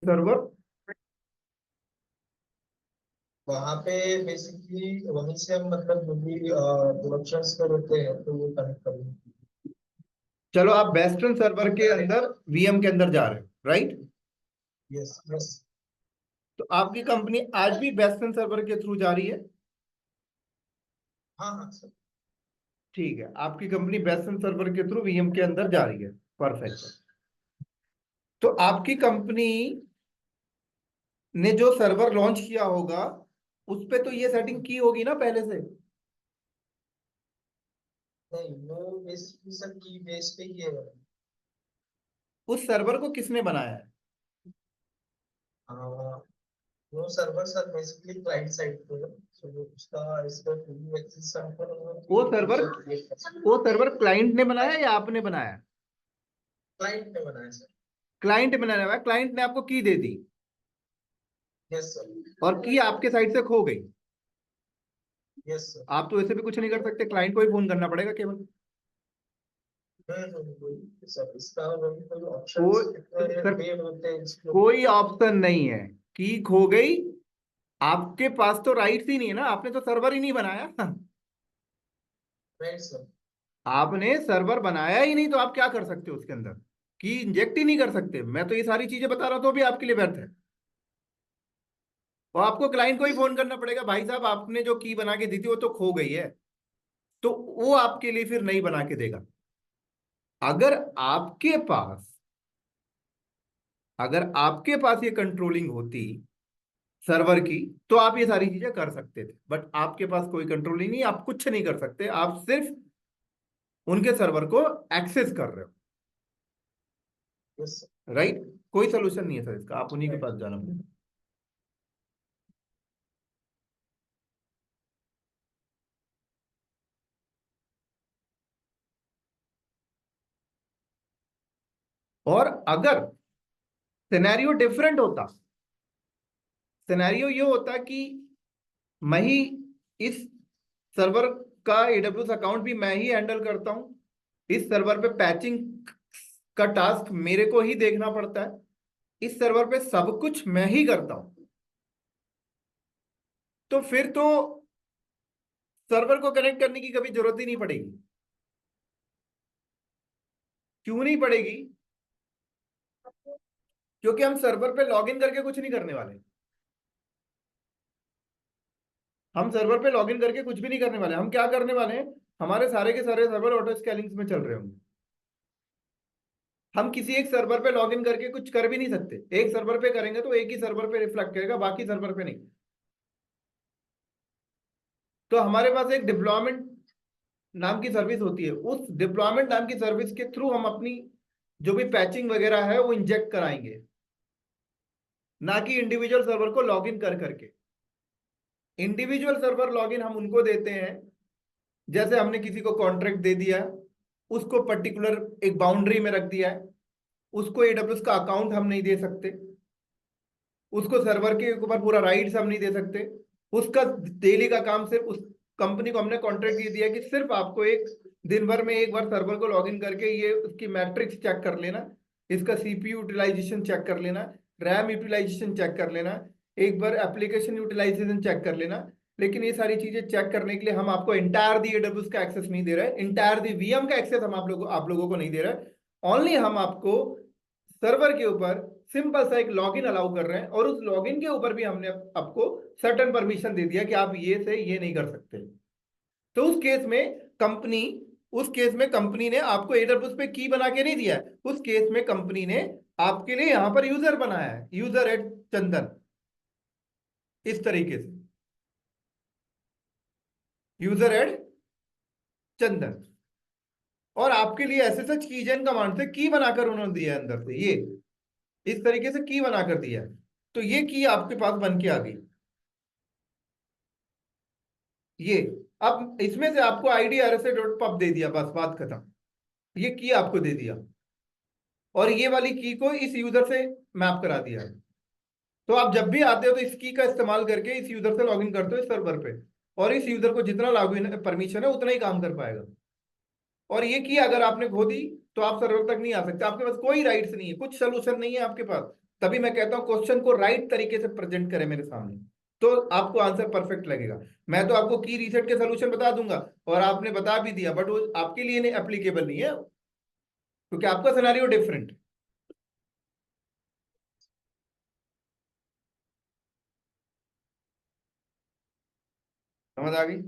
Server? वहाँ पे basically वहीं से हम मतलब जो भी प्रोडक्शंस कर होते हैं तो वो कनेक्ट करेंगे। चलो, आप वेस्टर्न सर्वर के अंदर वीएम के अंदर जा रहे हो, राइट? Yes yes. तो आपकी कंपनी आज भी वेस्टर्न सर्वर के थ्रू जा रही है? हाँ हाँ सर। ठीक है, आपकी कंपनी वेस्टर्न सर्वर के थ्रू वीएम के अंदर जा रही है। परफेक्ट। तो आपकी कंपनी ने जो सर्वर लॉन्च किया होगा उस पे तो ये सेटिंग की होगी ना पहले से? नहीं, वो बेसिकली सर की बेस पे ही है। उस सर्वर को किसने बनाया है? वो server sir basically client side पे है, so उसका इसका पूरी एक्सेस हमको वो सर्वर वो सर्वर क्लाइंट ने बनाया या आपने बनाया? क्लाइंट ने बनाया सर। क्लाइंट ने बनाया हुआ है, क्लाइंट ने आपको की दे दी यस सर। और की आपके साइड से खो गई। Yes sir. आप तो ऐसे भी कुछ नहीं कर सकते, क्लाइंट को ही फोन करना पड़ेगा केवल। सर इसका वही कोई ऑप्शंस कोई कितने सर, पेड होते हैं इसको। कोई ऑप्शन नहीं है। की खो गई, आपके पास तो राइट्स ही नहीं है ना, आपने तो सर्वर ही नहीं बनाया। Right sir. आपने सर्वर बनाया ही नहीं तो आप क्या कर सकते हो उसके अंदर? की इंजेक्ट ही नहीं कर सकते। मैं तो ये सारी चीजें बता रहा हूं तो भी आपके लिए व्यर्थ है। और आपको क्लाइंट को ही फोन करना पड़ेगा, भाई साहब आपने जो की बना के दी थी वो तो खो गई है। तो वो आपके लिए फिर नहीं बना के देगा। अगर आपके पास अगर आपके पास ये कंट्रोलिंग होती सर्वर की तो आप ये सारी चीजें कर सकते थे, बट आपके पास कोई कंट्रोलिंग नहीं, आप कुछ नहीं कर सकते, आप सिर्फ उनके सर्वर को एक्सेस कर रहे हो। Yes sir. राइट? कोई सोल्यूशन नहीं है सर इसका, आप उन्हीं के राइट। पास जाना पड़ेगा। और अगर सिनेरियो डिफरेंट होता, सिनेरियो ये होता कि मैं ही इस सर्वर का एडब्ल्यूएस अकाउंट भी मैं ही हैंडल करता हूं, इस सर्वर पे पैचिंग का टास्क मेरे को ही देखना पड़ता है, इस सर्वर पे सब कुछ मैं ही करता हूं, तो फिर तो सर्वर को कनेक्ट करने की कभी जरूरत ही नहीं पड़ेगी। क्यों नहीं पड़ेगी? क्योंकि हम सर्वर पे लॉगिन करके कुछ नहीं करने वाले। हम सर्वर पे लॉगिन करके कुछ भी नहीं करने वाले। हम क्या करने वाले हैं, हमारे सारे के सारे सर्वर ऑटो स्केलिंग में चल रहे होंगे। हम किसी एक सर्वर पे लॉगिन करके कुछ कर भी नहीं सकते। एक सर्वर पे करेंगे तो एक ही सर्वर पे रिफ्लेक्ट करेगा, बाकी सर्वर पे नहीं। तो हमारे पास एक डिप्लॉयमेंट नाम की सर्विस होती है, उस डिप्लॉयमेंट नाम की सर्विस के थ्रू हम अपनी जो भी पैचिंग वगैरह है वो इंजेक्ट कराएंगे, ना कि इंडिविजुअल सर्वर को लॉगिन कर करके। इंडिविजुअल सर्वर लॉगिन हम उनको देते हैं जैसे हमने किसी को कॉन्ट्रैक्ट दे दिया है, उसको पर्टिकुलर एक बाउंड्री में रख दिया है, उसको एडब्ल्यूएस का अकाउंट हम नहीं दे सकते, उसको सर्वर के ऊपर पूरा राइट्स हम नहीं दे सकते। उसका डेली का काम सिर्फ उस कंपनी को हमने कॉन्ट्रैक्ट ये दिया कि सिर्फ आपको एक दिन भर में एक बार सर्वर को लॉगिन करके ये उसकी मैट्रिक्स चेक कर लेना, इसका सीपीयू यूटिलाइजेशन चेक कर लेना, रैम यूटिलाइजेशन चेक कर लेना, एक बार एप्लीकेशन यूटिलाइजेशन चेक कर लेना। लेकिन ये सारी चीजें चेक करने के लिए हम आपको इंटायर दी एडब्ल्यूएस का एक्सेस नहीं दे रहे, इंटायर दी वीएम का एक्सेस हम आप लोगों को नहीं दे रहे। ओनली हम आपको सर्वर के ऊपर सिंपल सा एक लॉगिन अलाउ कर रहे हैं, और उस लॉगिन के ऊपर भी हमने आपको सर्टेन परमिशन दे दिया कि आप ये से ये नहीं कर सकते। तो उस केस में कंपनी ने आपको एडब्ल्यूएस पे की बना के नहीं दिया है, उस केस में कंपनी ने आपके लिए यहां पर यूजर बनाया है, यूजर एट चंदन, इस तरीके से यूजर एड चंदन। और आपके लिए ऐसे सच कीजन कमांड से की बनाकर उन्होंने दिया है अंदर से, ये इस तरीके से की बनाकर दिया है। तो ये की आपके पास बन के आ गई। ये अब इसमें से आपको आईडी आरएसए डॉट पब दे दिया, बस बात खत्म। ये की आपको दे दिया और ये वाली की को इस यूजर से मैप करा दिया है। तो आप जब भी आते हो तो इस की का इस्तेमाल करके इस यूजर से लॉगिन करते हो इस सर्वर पे, और इस यूजर को जितना लॉगिन परमिशन है उतना ही काम कर पाएगा। और ये की अगर आपने खो दी तो आप सर्वर तक नहीं आ सकते, आपके पास कोई राइट्स नहीं है, कुछ सोल्यूशन नहीं है आपके पास। तभी मैं कहता हूँ क्वेश्चन को राइट तरीके से प्रेजेंट करें मेरे सामने, तो आपको आंसर परफेक्ट लगेगा। मैं तो आपको की रीसेट के सोल्यूशन बता दूंगा और आपने बता भी दिया, बट वो आपके लिए नहीं एप्लीकेबल नहीं है, क्योंकि आपका सिनेरियो डिफरेंट। समझ आ गई?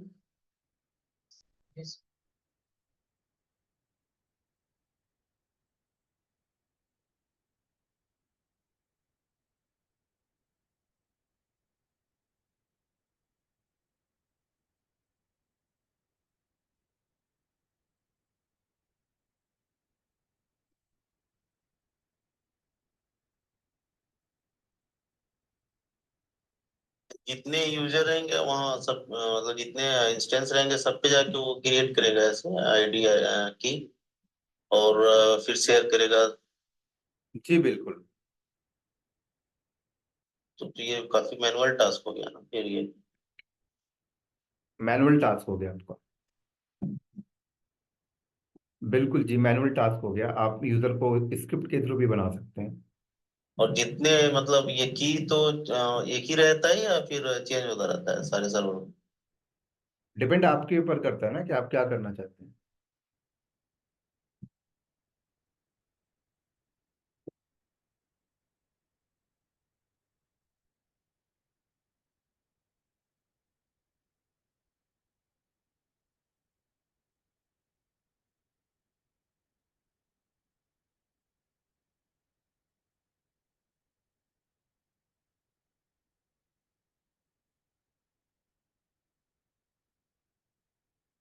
जितने यूजर रहेंगे वहाँ सब मतलब जितने इंस्टेंस रहेंगे सब पे जाके वो क्रिएट करेगा ऐसे आईडी की, और फिर शेयर करेगा। जी बिल्कुल। तो ये काफी मैनुअल टास्क हो गया ना फिर ये। मैनुअल टास्क हो गया आपका, बिल्कुल जी, मैनुअल टास्क हो गया। आप यूजर को स्क्रिप्ट के थ्रू भी बना सकते हैं। और जितने मतलब ये की तो एक ही रहता है या फिर चेंज होता रहता है सारे सर्वर? डिपेंड आपके ऊपर करता है ना कि आप क्या करना चाहते हैं।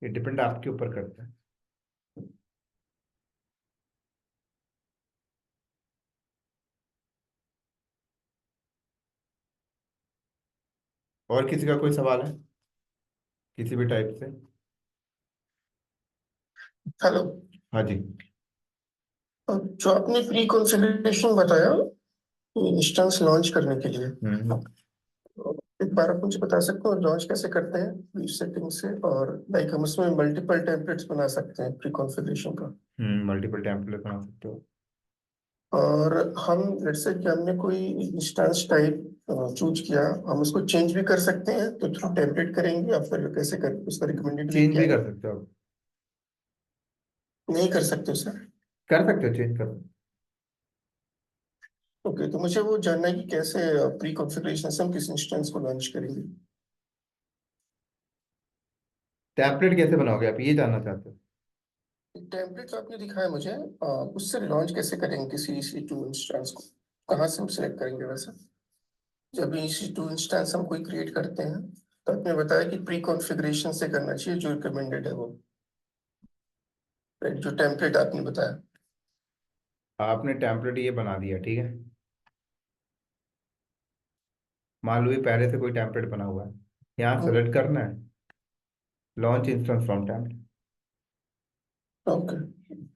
ये डिपेंड आपके ऊपर करता है। और किसी का कोई सवाल है किसी भी टाइप से? हेलो। हाँ जी। जो आपने प्री कॉन्फ़िगरेशन बताया इंस्टेंस लॉन्च करने के लिए, हम्म। एक बार आप मुझे बता सकते हो लॉन्च कैसे करते हैं प्री सेटिंग से? और लाइक हम उसमें मल्टीपल टेम्पलेट्स बना सकते हैं प्री कॉन्फ़िगरेशन का। मल्टीपल टेम्पलेट बना सकते हो। और हम लेट्स से कि हमने कोई इंस्टेंस टाइप चूज किया, हम उसको चेंज भी कर सकते हैं तो थ्रू टेम्पलेट करेंगे या फिर कैसे कर उसका रिकमेंडेड वे चेंज क्या भी है? कर सकते हो आप। नहीं कर सकते सर? कर सकते हो, चेंज कर सकते हो। ओके, तो मुझे वो जानना है कि कैसे प्री कॉन्फ़िगरेशन से हम किस इंस्टेंस को लॉन्च करेंगे। टेम्पलेट कैसे बनाओगे आप, ये जानना चाहते हो? टेम्पलेट आपने दिखाया मुझे, उससे लॉन्च कैसे करेंगे किसी EC2 इंस्टेंस को? कहाँ से हम सिलेक्ट करेंगे वैसे? जब EC2 इंस्टेंस हम कोई क्रिएट करते हैं तो आपने बताया कि प्री कॉन्फ़िगरेशन से करना चाहिए, जो रिकमेंडेड है वो, right? जो टेम्पलेट आपने बताया। आपने टेम्पलेट ये बना दिया, ठीक है। मान लो ये पहले से कोई टेम्पलेट बना हुआ है, यहाँ सेलेक्ट करना है launch instance from template. Okay.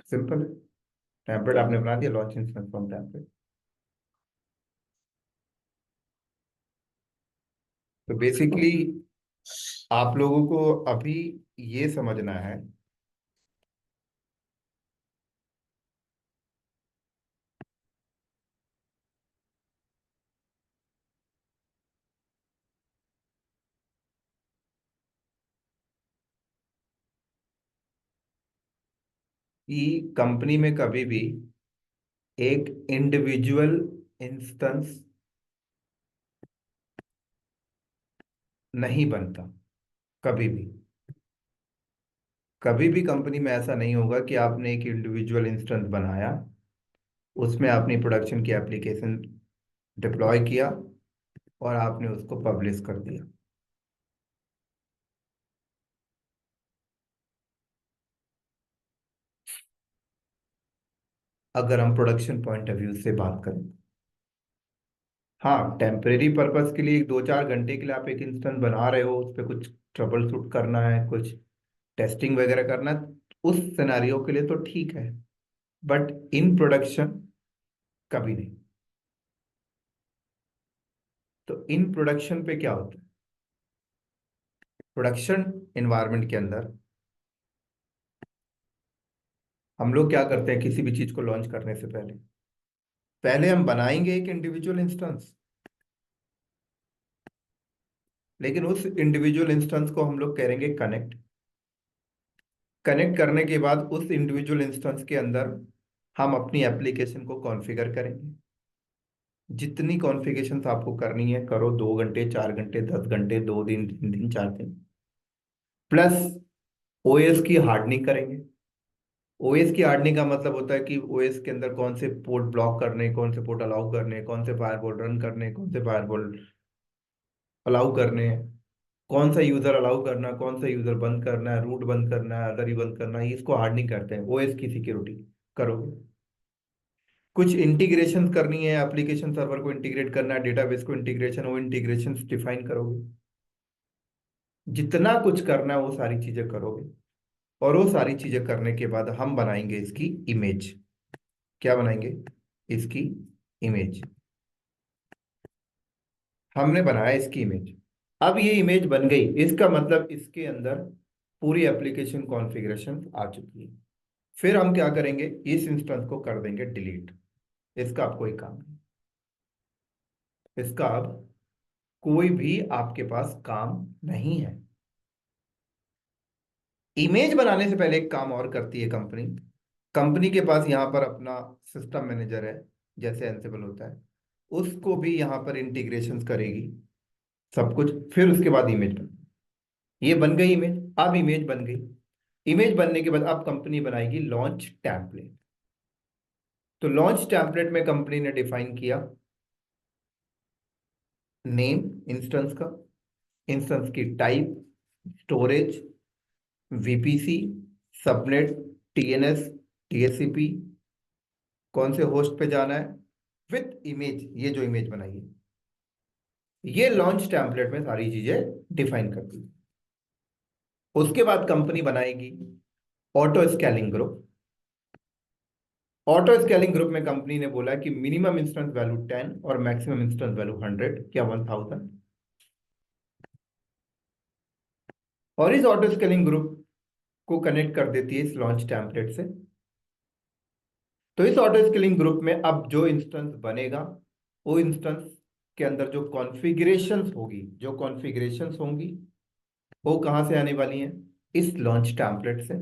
Simple है। टेम्पलेट आपने बना दिया, लॉन्च इंस्टेंस फ्रॉम टेम्पलेट। तो बेसिकली आप लोगों को अभी ये समझना है कि कंपनी में कभी भी एक इंडिविजुअल इंस्टेंस नहीं बनता, कभी भी। कभी भी कंपनी में ऐसा नहीं होगा कि आपने एक इंडिविजुअल इंस्टेंस बनाया, उसमें अपनी प्रोडक्शन की एप्लीकेशन डिप्लॉय किया और आपने उसको पब्लिश कर दिया। अगर हम प्रोडक्शन पॉइंट ऑफ व्यू से बात करें, हाँ, टेम्परेरी पर्पस के लिए 2-4 घंटे के लिए आप एक इंस्टेंस बना रहे हो, उस पर कुछ ट्रबल शूट करना है, कुछ टेस्टिंग वगैरह करना है, उस सिनेरियो के लिए तो ठीक है, बट इन प्रोडक्शन कभी नहीं। तो इन प्रोडक्शन पे क्या होता है, प्रोडक्शन एनवायरनमेंट के अंदर हम लोग क्या करते हैं किसी भी चीज को लॉन्च करने से पहले? पहले हम बनाएंगे एक इंडिविजुअल इंस्टेंस, लेकिन उस इंडिविजुअल इंस्टेंस को हम लोग करेंगे कनेक्ट। कनेक्ट करने के बाद उस इंडिविजुअल इंस्टेंस के अंदर हम अपनी एप्लीकेशन को कॉन्फ़िगर करेंगे। जितनी कॉन्फ़िगरेशन आपको करनी है करो, 2 घंटे 4 घंटे 10 घंटे, 2 दिन 3 दिन 4 दिन। प्लस ओएस की हार्डनिंग करेंगे। ओएस की हार्डनिंग का मतलब होता है कि ओएस के अंदर कौन से पोर्ट ब्लॉक करने, कौन से पोर्ट अलाउ करने, कौन से फायरवॉल रन करने, कौन से फायरवॉल अलाउ करने हैं, कौन सा यूजर अलाउ करना, कौन सा यूजर बंद करना है, रूट बंद करना है, अदर ही बंद करना है, इसको हार्डनिंग करते हैं। ओएस की सिक्योरिटी करोगे। कुछ इंटीग्रेशन करनी है, एप्लीकेशन सर्वर को इंटीग्रेट करना है, डेटाबेस को इंटीग्रेशन, वो इंटीग्रेशन डिफाइन करोगे। जितना कुछ करना है वो सारी चीजें करोगे। और वो सारी चीजें करने के बाद हम बनाएंगे इसकी इमेज। क्या बनाएंगे? इसकी इमेज। हमने बनाया इसकी इमेज। अब ये इमेज बन गई, इसका मतलब इसके अंदर पूरी एप्लीकेशन कॉन्फ़िगरेशन आ चुकी है। फिर हम क्या करेंगे? इस इंस्टेंस को कर देंगे डिलीट। इसका अब कोई काम नहीं, इसका अब कोई भी आपके पास काम नहीं है। इमेज बनाने से पहले एक काम और करती है कंपनी। कंपनी के पास यहाँ पर अपना सिस्टम मैनेजर है, जैसे एंसिबल होता है, उसको भी यहाँ पर इंटीग्रेशन करेगी सब कुछ। फिर उसके बाद इमेज बन, ये बन गई इमेज। अब इमेज बन गई, इमेज बनने के बाद अब कंपनी बनाएगी लॉन्च टेम्पलेट। तो लॉन्च टेम्पलेट में कंपनी ने डिफाइन किया नेम इंस्टेंस का, इंस्टेंस की type, storage, VPC, subnet, TNS, TSCP, कौन से होस्ट पे जाना है, विथ इमेज। ये जो इमेज बनाई है ये लॉन्च टेम्पलेट में सारी चीजें डिफाइन कर दी। उसके बाद कंपनी बनाएगी auto scaling group. Auto scaling group में कंपनी ने बोला कि मिनिमम इंस्टेंस वैल्यू 10 और मैक्सिमम इंस्टेंस वैल्यू 100 या 1000। और इस ऑटो स्केलिंग ग्रुप को कनेक्ट कर देती है इस लॉन्च टेम्पलेट से। तो इस ऑटो स्केलिंग ग्रुप में अब जो इंस्टेंस बनेगा, वो इंस्टेंस के अंदर जो कॉन्फ़िगरेशंस होगी, जो कॉन्फ़िगरेशंस होंगी वो कहां से आने वाली हैं? इस लॉन्च टेम्पलेट से।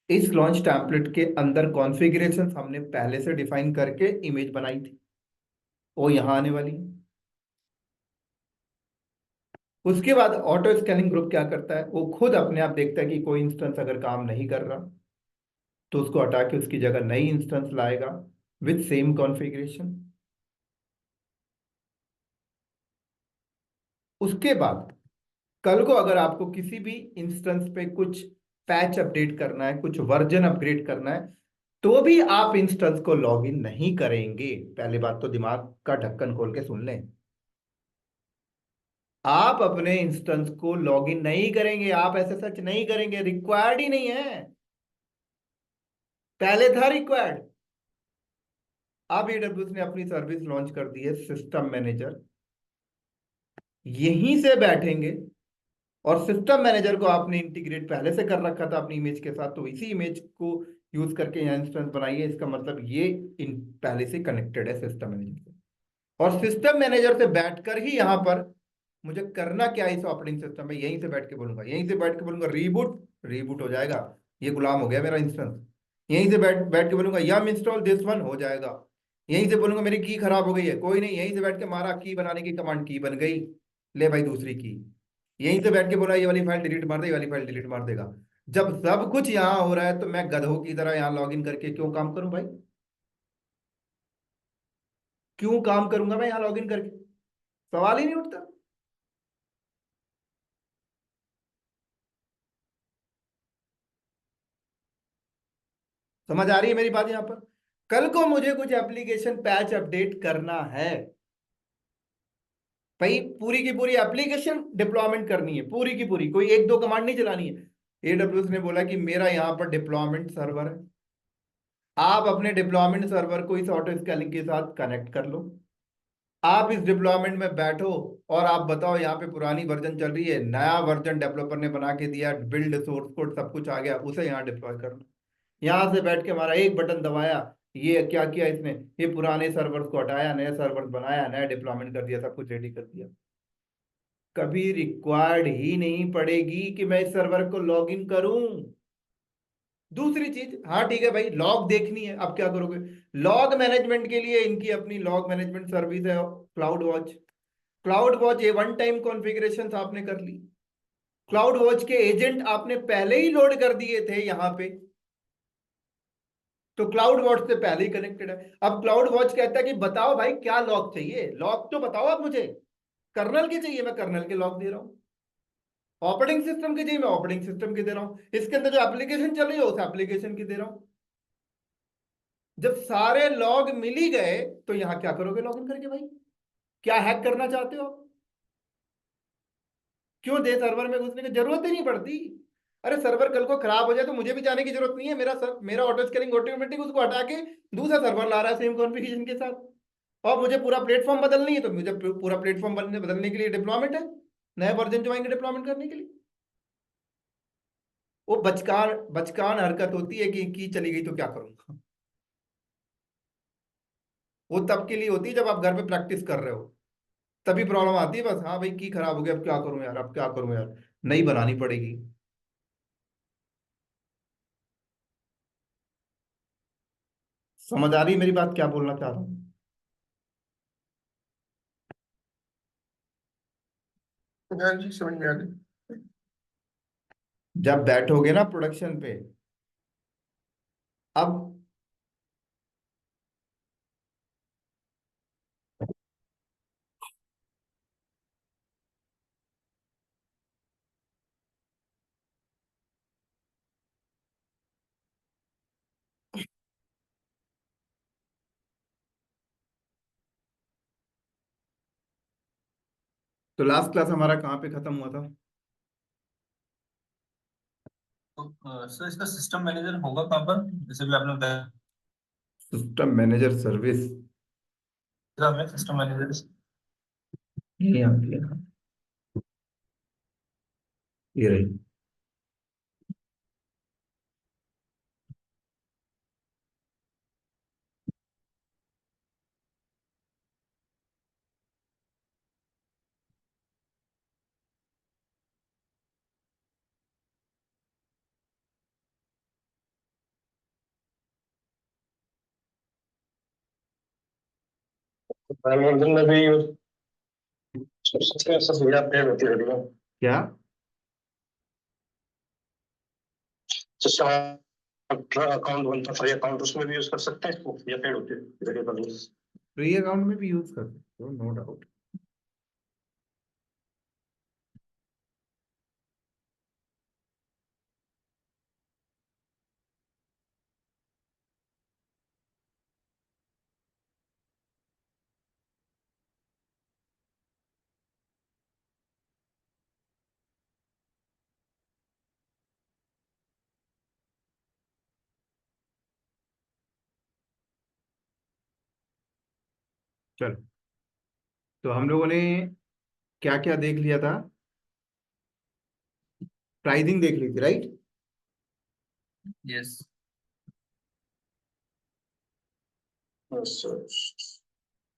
इस लॉन्च टेम्पलेट के अंदर कॉन्फ़िगरेशंस हमने पहले से डिफाइन करके इमेज बनाई थी, वो यहां आने वाली है। उसके बाद ऑटो स्कैनिंग ग्रुप क्या करता है? वो खुद अपने आप देखता है कि कोई इंस्टेंस अगर काम नहीं कर रहा तो उसको हटा के उसकी जगह नई इंस्टेंस लाएगा विथ सेम कॉन्फ़िगरेशन। उसके बाद कल को अगर आपको किसी भी इंस्टेंस पे कुछ पैच अपडेट करना है, कुछ वर्जन अपग्रेड करना है, तो भी आप इंस्टेंस को लॉगिन नहीं करेंगे। पहले बात तो दिमाग का ढक्कन खोल के सुन लें, आप अपने इंस्टेंस को लॉगिन नहीं करेंगे, आप ऐसे सच नहीं करेंगे, रिक्वायर्ड ही नहीं है। पहले था रिक्वायर्ड, अब एडब्ल्यूएस ने अपनी सर्विस लॉन्च कर दी है सिस्टम मैनेजर। यहीं से बैठेंगे और सिस्टम मैनेजर को आपने इंटीग्रेट पहले से कर रखा था अपनी इमेज के साथ, तो इसी इमेज को यूज करके यहाँ इंस्टेंस बनाइए। इसका मतलब ये इन पहले से कनेक्टेड है सिस्टम मैनेजर से। और सिस्टम मैनेजर से बैठकर ही यहाँ पर मुझे करना क्या है इस ऑपरेटिंग सिस्टम में, यहीं से बैठ के बोलूंगा, यहीं से बैठ के बोलूंगा रीबूट, रीबूट हो जाएगा, ये गुलाम हो गया मेरा इंस्टेंस। यहीं से बैठ बैठ के बोलूंगा यम इंस्टॉल दिस वन, हो जाएगा। यहीं से बोलूंगा मेरी की खराब हो गई है, कोई नहीं, यहीं से बैठ के मारा की बनाने की कमांड, की बन गई, ले भाई दूसरी की। यहीं से बैठ के बोला ये वाली फाइल डिलीट मार दे, ये वाली फाइल डिलीट मार देगा। जब सब कुछ यहाँ हो रहा है तो मैं गधों की तरह यहाँ लॉग इन करके क्यों काम करूं भाई? क्यों काम करूंगा मैं यहाँ लॉग इन करके? सवाल ही नहीं उठता। समझ आ रही है मेरी बात? यहाँ पर कल को मुझे कुछ एप्लीकेशन पैच अपडेट करना है भाई, पूरी की पूरी एप्लीकेशन डिप्लॉयमेंट करनी है, पूरी की पूरी, कोई एक दो कमांड नहीं चलानी है। एडब्ल्यूएस ने बोला कि मेरा यहाँ पर डिप्लॉयमेंट सर्वर है, आप अपने डिप्लॉयमेंट सर्वर को इस ऑटो स्केलिंग के साथ कनेक्ट कर लो। आप इस डिप्लॉयमेंट में बैठो और आप बताओ यहाँ पे पुरानी वर्जन चल रही है, नया वर्जन डेवलपर ने बना के दिया, बिल्ड सोर्स कोड सब कुछ आ गया, उसे यहाँ डिप्लॉय करना। यहाँ से बैठ के हमारा एक बटन दबाया, ये क्या किया इसने, ये पुराने सर्वर्स को हटाया, नए सर्वर्स बनाया, नया डिप्लॉयमेंट कर दिया, सब कुछ रेडी कर दिया। कभी रिक्वायर्ड ही नहीं पड़ेगी कि मैं इस सर्वर को लॉग इन करूं। दूसरी चीज, हाँ ठीक है भाई, लॉग देखनी है, अब क्या करोगे? लॉग मैनेजमेंट के लिए इनकी अपनी लॉग मैनेजमेंट सर्विस है, क्लाउड वॉच। क्लाउड वॉच ये वन टाइम कॉन्फ़िगरेशंस आपने कर ली, क्लाउड वॉच के एजेंट आपने पहले ही लोड कर दिए थे यहाँ पे, तो क्लाउड वॉच से पहले ही कनेक्टेड है। अब क्लाउड वॉच कहता है कि बताओ भाई क्या लॉग चाहिए, लॉग तो बताओ आप मुझे। कर्नल के चाहिए, मैं कर्नल के लॉग दे रहा हूँ। ऑपरेटिंग सिस्टम के चाहिए, मैं ऑपरेटिंग सिस्टम के दे रहा हूँ। इसके अंदर जो एप्लीकेशन चल रही है उस एप्लीकेशन की दे रहा हूँ। जब सारे लॉग मिल ही गए तो यहाँ क्या करोगे लॉगिन करके भाई? क्या हैक करना चाहते हो आप? क्यों दे सर्वर में घुसने की जरूरत ही नहीं पड़ती। अरे सर्वर कल को खराब हो जाए तो मुझे भी जाने की जरूरत नहीं है, मेरा ऑटो स्केलिंग ऑटोमेटिक उसको हटा के दूसरा सर्वर ला रहा है सेम कॉन्फ़िगरेशन के साथ। और मुझे पूरा प्लेटफॉर्म बदलनी है तो मुझे पूरा प्लेटफॉर्म बदलने के लिए डिप्लॉयमेंट है, नए वर्जन जो आएंगे डिप्लॉयमेंट करने के लिए। वो बचकान बचकान हरकत होती है कि की चली गई तो क्या करूंगा। वो तब के लिए होती है जब आप घर पे प्रैक्टिस कर रहे हो, तभी प्रॉब्लम आती है। बस हाँ भाई की खराब हो गया, अब क्या करूं यार, अब क्या करूं यार, नई बनानी पड़ेगी। समझ आ रही है मेरी बात, क्या बोलना चाह रहा हूँ? हाँ जी, समझ में आ गई। जब बैठोगे ना प्रोडक्शन पे, अब तो लास्ट क्लास हमारा कहाँ पे खत्म हुआ था? तो सर इसका सिस्टम मैनेजर होगा कहाँ पर, जैसे भी आपने बताया सिस्टम मैनेजर सर्विस हमें सिस्टम मैनेजर। ये आती है, ये रही। मनोरंजन में भी सबसे सब अपडेट होती रहती है। क्या? अकाउंट बनता फ्री अकाउंट, उसमें भी यूज कर सकते हैं इसको, ये पेड होती है। फ्री अकाउंट में भी यूज कर सकते हो, नो डाउट। चलो, तो हम लोगों ने क्या क्या देख लिया था? प्राइसिंग देख ली थी, राइट? यस।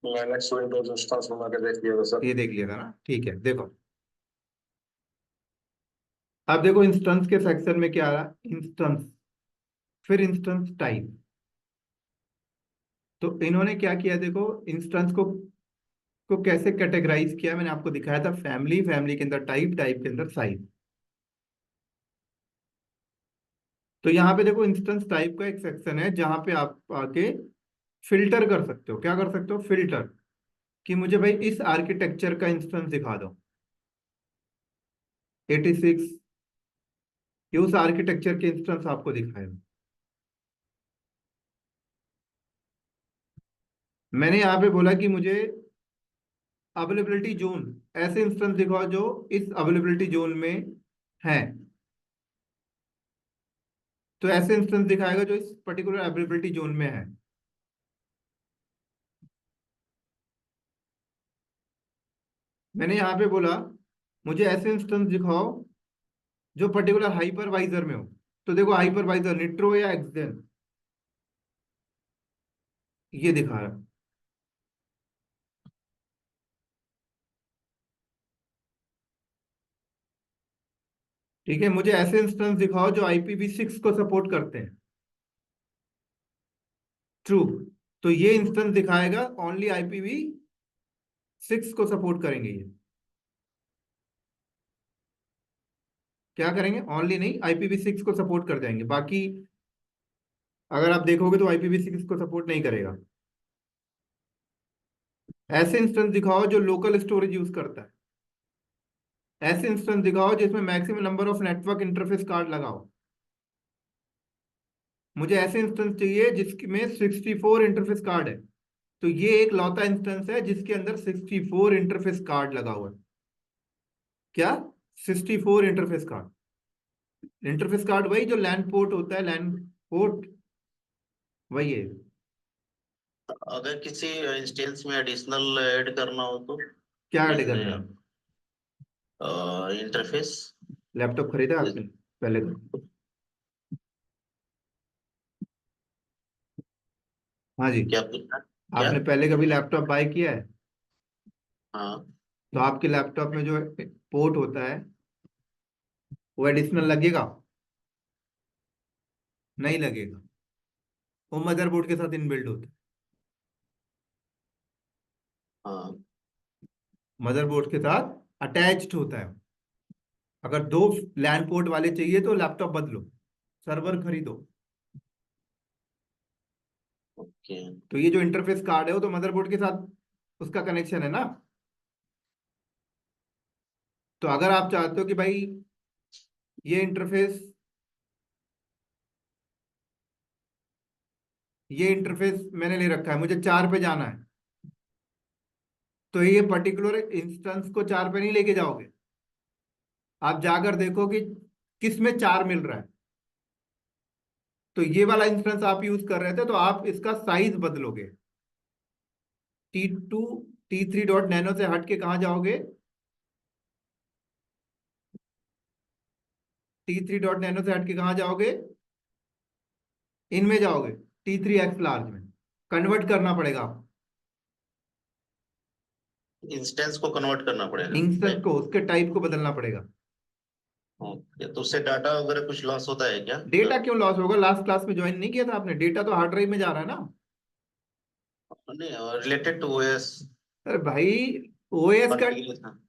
मैंने विंडोज इंस्टॉल बना के देख लिया था सर। ये देख लिया था ना, ठीक है। देखो अब देखो इंस्टेंस के सेक्शन में क्या आ रहा, इंस्टेंस, फिर इंस्टेंस टाइप। तो इन्होंने क्या किया, देखो इंस्टेंस को कैसे कैटेगराइज किया, मैंने आपको दिखाया था, फैमिली, फैमिली के अंदर टाइप, टाइप के अंदर साइज। तो यहाँ पे देखो इंस्टेंस टाइप का एक सेक्शन है जहां पे आप आके फिल्टर कर सकते हो। क्या कर सकते हो? फिल्टर, कि मुझे भाई इस आर्किटेक्चर का इंस्टेंस दिखा दो, 86, ये उस आर्किटेक्चर के इंस्टेंस आपको दिखाएगा। मैंने यहाँ पे बोला कि मुझे अवेलेबिलिटी जोन, ऐसे इंस्टेंस दिखाओ जो इस अवेलेबिलिटी जोन में है, तो ऐसे इंस्टेंस दिखाएगा जो इस पर्टिकुलर अवेलेबिलिटी जोन में है। मैंने यहाँ पे बोला मुझे ऐसे इंस्टेंस दिखाओ जो पर्टिकुलर हाइपरवाइजर में हो। तो देखो हाइपरवाइजर निट्रो या एक्सेन, ये दिखा रहा है। ठीक है, मुझे ऐसे इंस्टेंस दिखाओ जो IPv6 को सपोर्ट करते हैं। ट्रू। तो ये इंस्टेंस दिखाएगा ओनली IPv6 को सपोर्ट करेंगे ये। क्या करेंगे? ओनली नहीं, IPv6 को सपोर्ट कर जाएंगे, बाकी अगर आप देखोगे तो IPv6 को सपोर्ट नहीं करेगा। ऐसे इंस्टेंस दिखाओ जो लोकल स्टोरेज यूज करता है। ऐसे इंस्टेंस दिखाओ जिसमें maximum number of network interface card लगाओ। मुझे ऐसे इंस्टेंस चाहिए जिसमें 64 इंटरफेस कार्ड है। तो ये एक लौता इंस्टेंस है जिसके अंदर 64 इंटरफेस कार्ड लगा हुआ है। क्या? 64 इंटरफेस कार्ड। इंटरफेस कार्ड वही जो लैन पोर्ट होता है, लैन पोर्ट वही है। अगर किसी इंस्टेंस में एडिशनल ऐड करना हो तो क्या ऐड जैसे करना है? इंटरफेस। लैपटॉप खरीदा आपने पहले का? हाँ जी। क्या पूछना? क्या? आपने पहले कभी लैपटॉप बाय किया है? हाँ। तो आपके लैपटॉप में जो पोर्ट होता है वो एडिशनल लगेगा? नहीं लगेगा। वो मदरबोर्ड के साथ इनबिल्ट होता है। हाँ। मदरबोर्ड के साथ अटैच्ड होता है। अगर दो लैन पोर्ट वाले चाहिए तो लैपटॉप बदलो, सर्वर खरीदो। ओके। तो ये जो इंटरफेस कार्ड है वो तो मदरबोर्ड के साथ उसका कनेक्शन है ना। तो अगर आप चाहते हो कि भाई ये इंटरफेस मैंने ले रखा है, मुझे 4 पे जाना है, तो ये पर्टिकुलर इंस्टेंस को 4 पे नहीं लेके जाओगे। आप जाकर देखो कि किस में 4 मिल रहा है। तो ये वाला इंस्टेंस आप यूज कर रहे थे तो आप इसका size बदलोगे। T2 T3 dot nano से हट के कहाँ जाओगे? T3 डॉट नैनो से हट के कहाँ जाओगे? इनमें जाओगे, T3X लार्ज में कन्वर्ट करना पड़ेगा। इंस्टेंस को कन्वर्ट करना पड़ेगा इंस्टेंस right? को, उसके टाइप को बदलना पड़ेगा। ओके, तो उससे डाटा वगैरह कुछ लॉस होता है क्या? डेटा क्यों लॉस होगा? लास्ट क्लास में ज्वाइन नहीं किया था आपने? डेटा तो हार्ड ड्राइव में जा रहा है ना। नहीं, रिलेटेड टू ओएस अरे भाई, ओएस का, कॉन्फ़िगरेशन।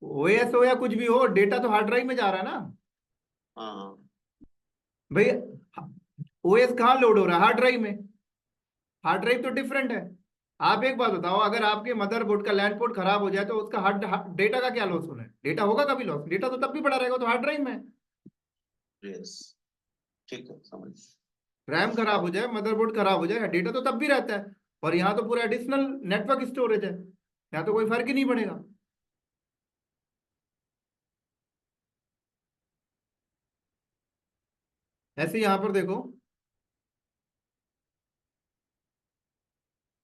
ओएस हो या कुछ भी हो, डेटा तो हार्ड ड्राइव में जा रहा है ना हाँ। भाई। ओएस कहाँ लोड हो रहा है? हार्ड ड्राइव में। हार्ड ड्राइव तो डिफरेंट है। आप एक बात बताओ, अगर आपके मदरबोर्ड का लैंड पोर्ट खराब हो जाए तो उसका हार्ड डेटा का क्या लॉस होना है? डेटा होगा कभी लॉस? डेटा तो तब भी पड़ा रहेगा, तो हार्ड ड्राइव में। यस, ठीक है, समझ। रैम खराब हो जाए, मदरबोर्ड खराब हो जाए, डेटा तो तब भी रहता है। और यहाँ तो पूरा एडिशनल नेटवर्क स्टोरेज है, यहाँ तो कोई फर्क ही नहीं पड़ेगा। ऐसे यहाँ पर देखो,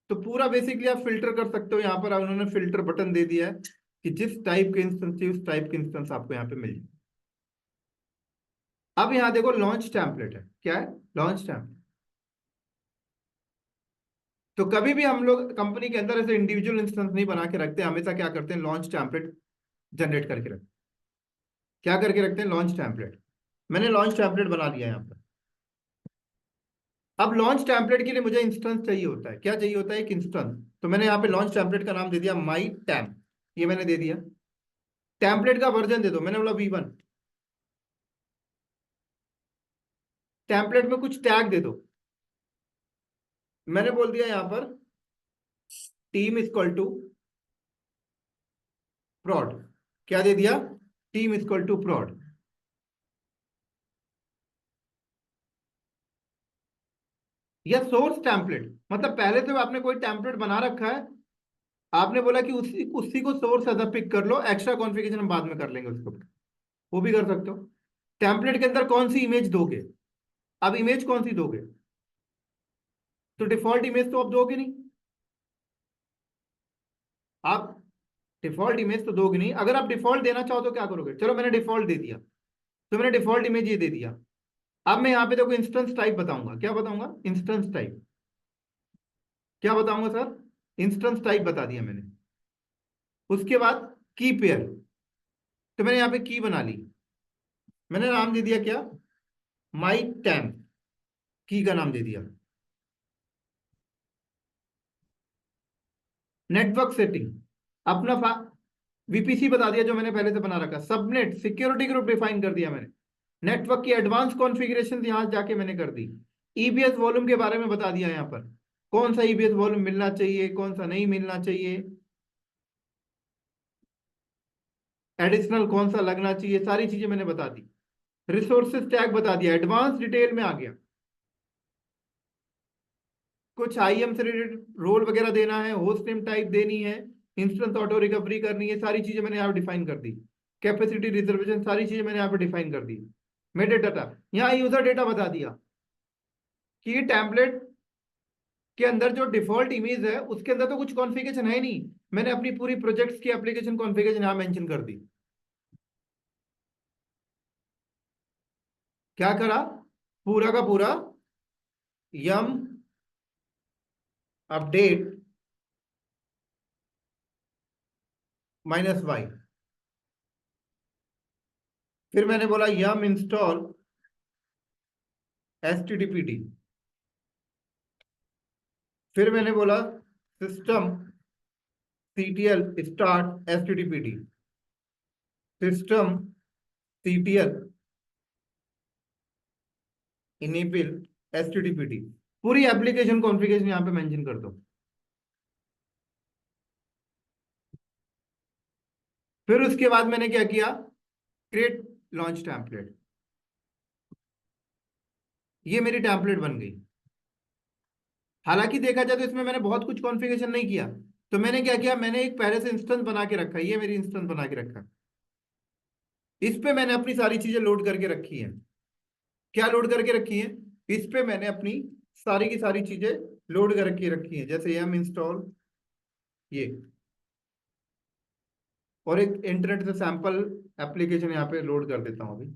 तो पूरा बेसिकली आप फिल्टर कर सकते हो। यहाँ पर उन्होंने फिल्टर बटन दे दिया है कि जिस टाइप के इंस्टेंस चाहिए उस टाइप के इंस्टेंस आपको यहाँ पे मिल जाए। अब यहाँ देखो लॉन्च टेम्पलेट है। क्या है? Launch template. तो कभी भी हम लोग कंपनी के अंदर ऐसे इंडिविजुअल इंस्टेंस नहीं बना के रखते, हमेशा क्या करते हैं? लॉन्च टेम्पलेट जनरेट करके रखते हैं। क्या करके रखते हैं? Launch template. मैंने लॉन्च टेम्पलेट बना लिया है यहाँ पर। अब लॉन्च टेम्पलेट के लिए मुझे इंस्टेंस चाहिए होता है। क्या चाहिए होता है? एक इंस्टेंस। तो मैंने यहाँ पे लॉन्च टेम्पलेट का नाम दे दिया माई टैम। ये मैंने दे दिया। टेम्पलेट का वर्जन दे दो, मैंने बोला V1। टेम्पलेट में कुछ टैग दे दो। मैंने बोल दिया यहाँ पर टीम इक्वल टू prod। क्या दे दिया? Team equal to prod। या सोर्स टेम्पलेट, मतलब पहले से आपने कोई टेम्पलेट बना रखा है, आपने बोला कि उसी उसी को सोर्स एज पिक कर लो, एक्स्ट्रा कॉन्फ़िगरेशन हम बाद में कर लेंगे उसको, वो भी कर सकते हो। टेम्पलेट के अंदर कौन सी इमेज दोगे? अब इमेज कौन सी दोगे? तो डिफॉल्ट इमेज तो आप दोगे नहीं। आप डिफॉल्ट इमेज तो दोगे नहीं। अगर आप डिफॉल्ट देना चाहो तो क्या करोगे? चलो मैंने डिफॉल्ट दे दिया, तो मैंने डिफॉल्ट इमेज ये दे दिया। अब मैं यहाँ पे देखो इंस्टेंस टाइप बताऊंगा। क्या बताऊंगा? Instance type. क्या बताऊंगा सर? इंस्टेंस टाइप बता दिया मैंने। उसके बाद की पेयर, तो मैंने यहाँ पे की बना ली, मैंने नाम दे दिया क्या? माई टैम, की का नाम दे दिया। नेटवर्क सेटिंग, अपना वीपीसी बता दिया जो मैंने पहले से बना रखा। सबनेट सिक्योरिटी ग्रुप डिफाइन कर दिया मैंने। नेटवर्क की एडवांस कॉन्फ़िगरेशन यहां जाके मैंने कर दी। ईबीएस वॉल्यूम के बारे में बता दिया यहाँ पर, कौन सा ईबीएस वॉल्यूम मिलना चाहिए, कौन सा नहीं मिलना चाहिए, एडिशनल कौन सा लगना चाहिए, सारी चीजें मैंने बता दी। रिसोर्सेज टैग बता दिया, एडवांस डिटेल में आ गया। कुछ आईएम से रिलेटेड रोल वगैरह देना है, होस्ट नेम टाइप देनी है, इंस्टेंस ऑटो रिकवरी करनी है, सारी चीजें मैंने यहाँ डिफाइन कर दी। कैपेसिटी रिजर्वेशन, सारी चीजें मैंने यहाँ पे डिफाइन कर दी। मेटा डाटा, यहाँ यूजर डेटा बता दिया कि टेम्पलेट के अंदर जो डिफॉल्ट इमेज है उसके अंदर तो कुछ कॉन्फ़िगरेशन है नहीं, मैंने अपनी पूरी प्रोजेक्ट्स की एप्लीकेशन कॉन्फ़िगरेशन यहाँ मेंशन कर दी। क्या करा? पूरा का पूरा यम अपडेट -y, फिर मैंने बोला यम इंस्टॉल httpd, फिर मैंने बोला system ctl start httpd, system ctl enable httpd, पूरी एप्लीकेशन कॉन्फ़िगरेशन यहाँ पे मेंशन कर दो। फिर उसके बाद मैंने क्या किया? क्रिएट लॉन्च टेम्पलेट, ये मेरी टेम्पलेट बन गई। हालांकि देखा जाए तो इसमें मैंने बहुत कुछ कॉन्फ़िगरेशन नहीं किया, तो मैंने क्या किया, मैंने एक पहले से इंस्टेंस बना के रखा, ये मेरी इंस्टेंस बना के रखा, इस पे मैंने अपनी सारी चीजें लोड करके रखी हैं। क्या लोड करके रखी है? इस पे मैंने अपनी सारी की सारी चीजें लोड करके रखी है, जैसे यम इंस्टॉल ये, और एक इंटरनेट से सैंपल एप्लीकेशन यहाँ पे लोड कर देता हूँ अभी।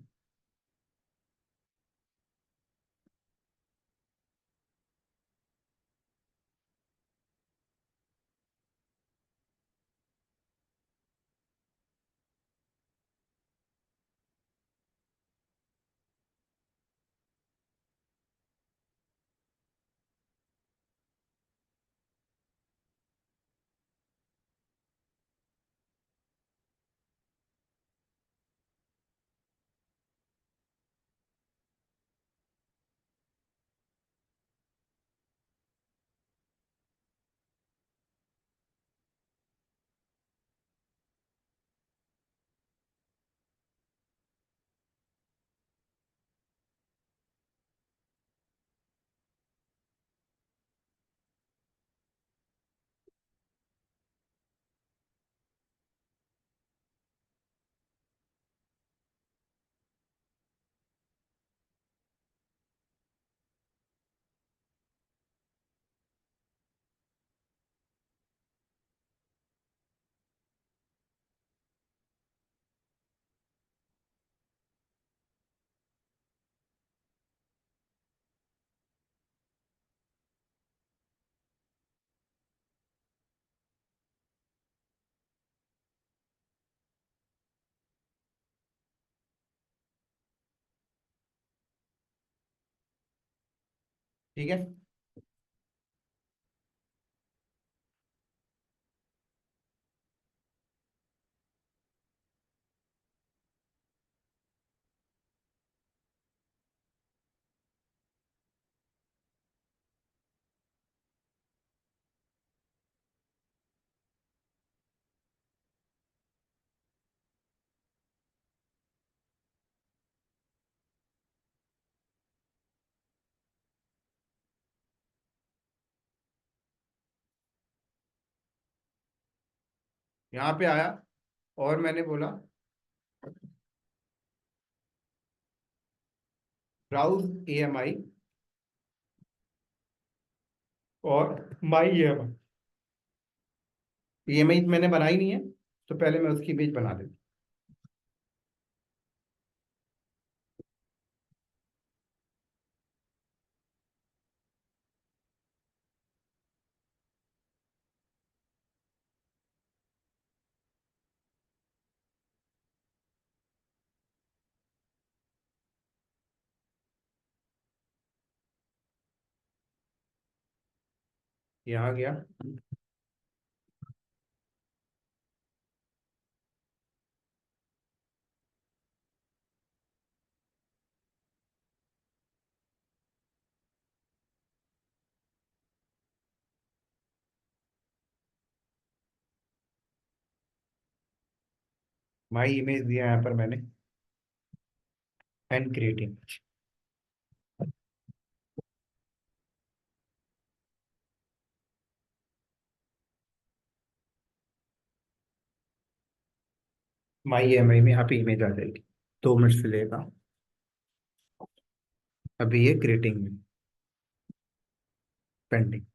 ठीक है, यहाँ पे आया और मैंने बोला ब्राउज EMI और माई EMI मैंने बनाई नहीं है, तो पहले मैं उसकी इमेज बना देता यहाँ गया। माई इमेज दिया यहाँ पर मैंने, एंड क्रिएटिंग। माई एम आई में यहाँ पे इमेज आ जाएगी, 2 मिनट से लेगा। अभी ये क्रिएटिंग में, पेंडिंग।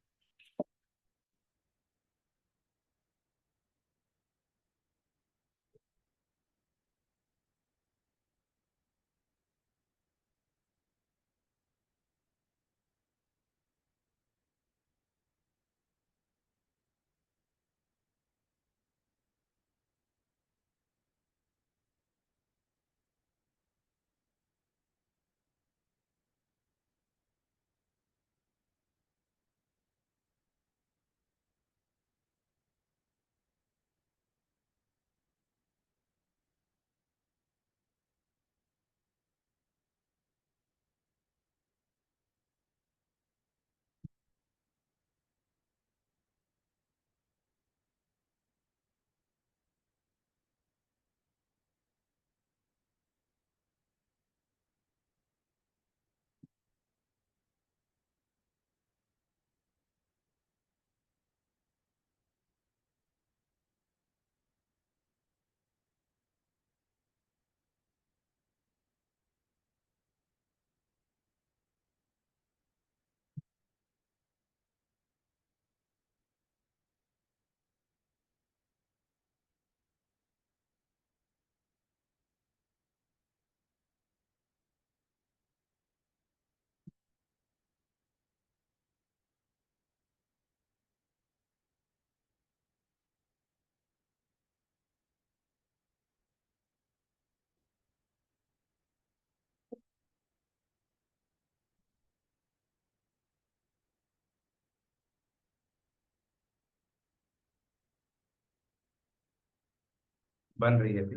बन रही है अभी।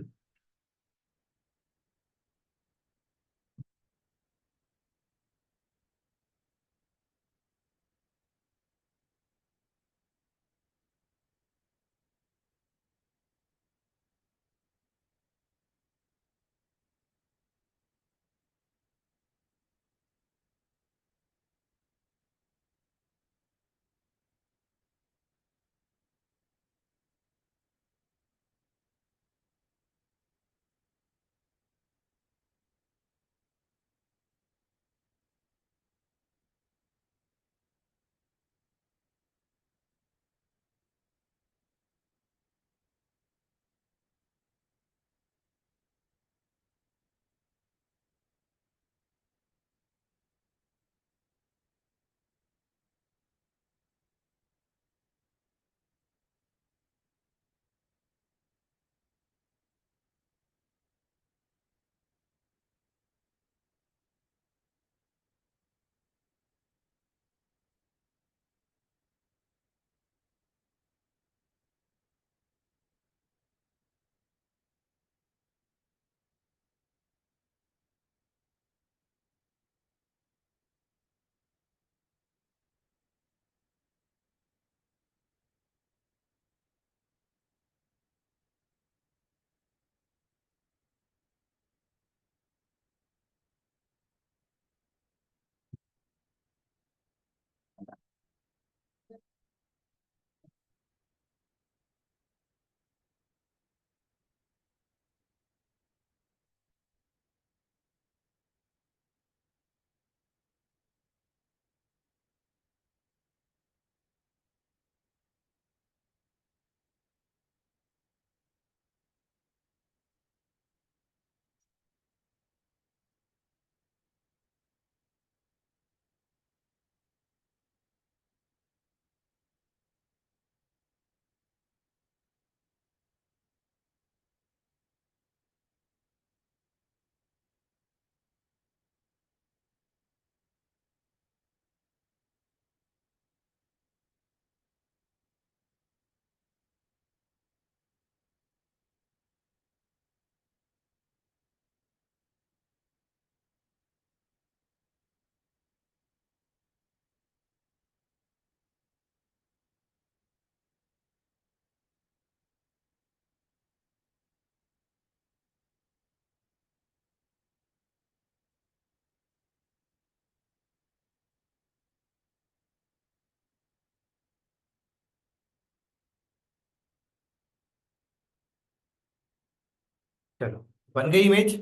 चलो, बन गई इमेज।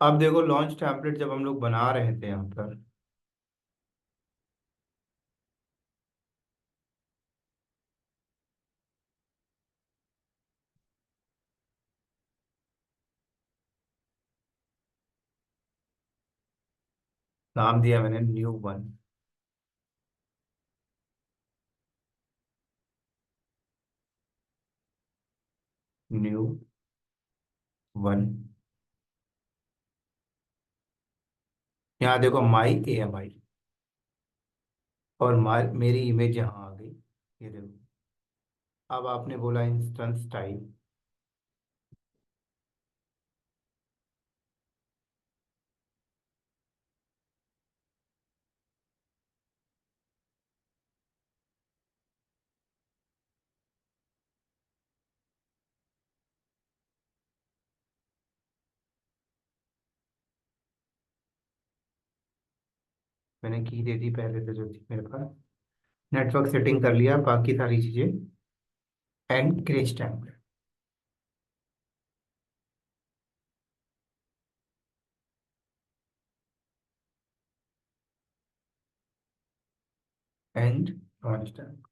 अब देखो लॉन्च टेम्पलेट जब हम लोग बना रहे थे यहाँ पर, नाम दिया मैंने न्यू वन। New one. यहाँ देखो माई AMI, और मेरी इमेज यहाँ आ गई। ये देखो, अब आपने बोला इंस्टेंस टाइप। मैंने की दे दी पहले से जो थी मेरे पास। नेटवर्क सेटिंग कर लिया, बाकी सारी चीजें and craze template and launch template.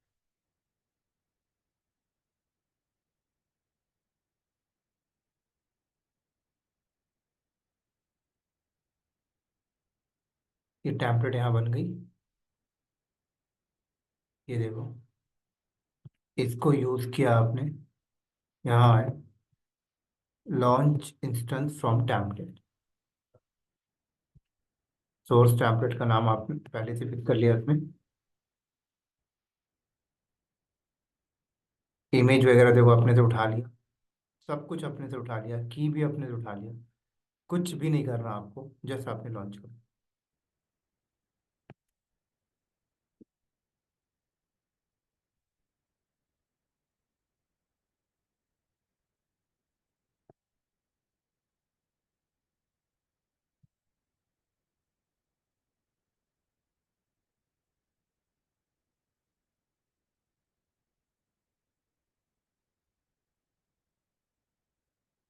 ये टेम्पलेट यहाँ बन गई। ये देखो, इसको यूज किया आपने, यहाँ है launch instance from template. Source template का नाम आपने पहले से फिक्स कर लिया इसमें। इमेज वगैरह देखो अपने से उठा लिया, सब कुछ अपने से उठा लिया, की भी अपने से उठा लिया। कुछ भी नहीं करना आपको, जस्ट आपने लॉन्च कर।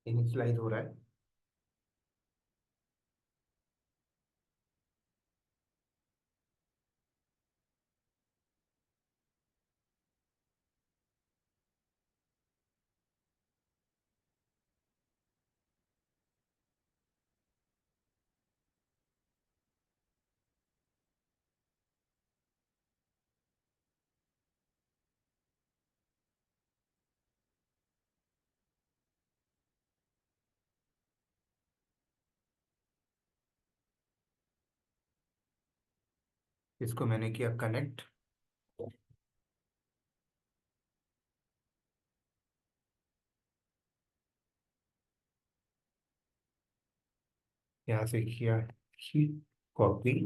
इनिशियलाइज हो रहा है। इसको मैंने किया कनेक्ट। यहाँ से किया कॉपी।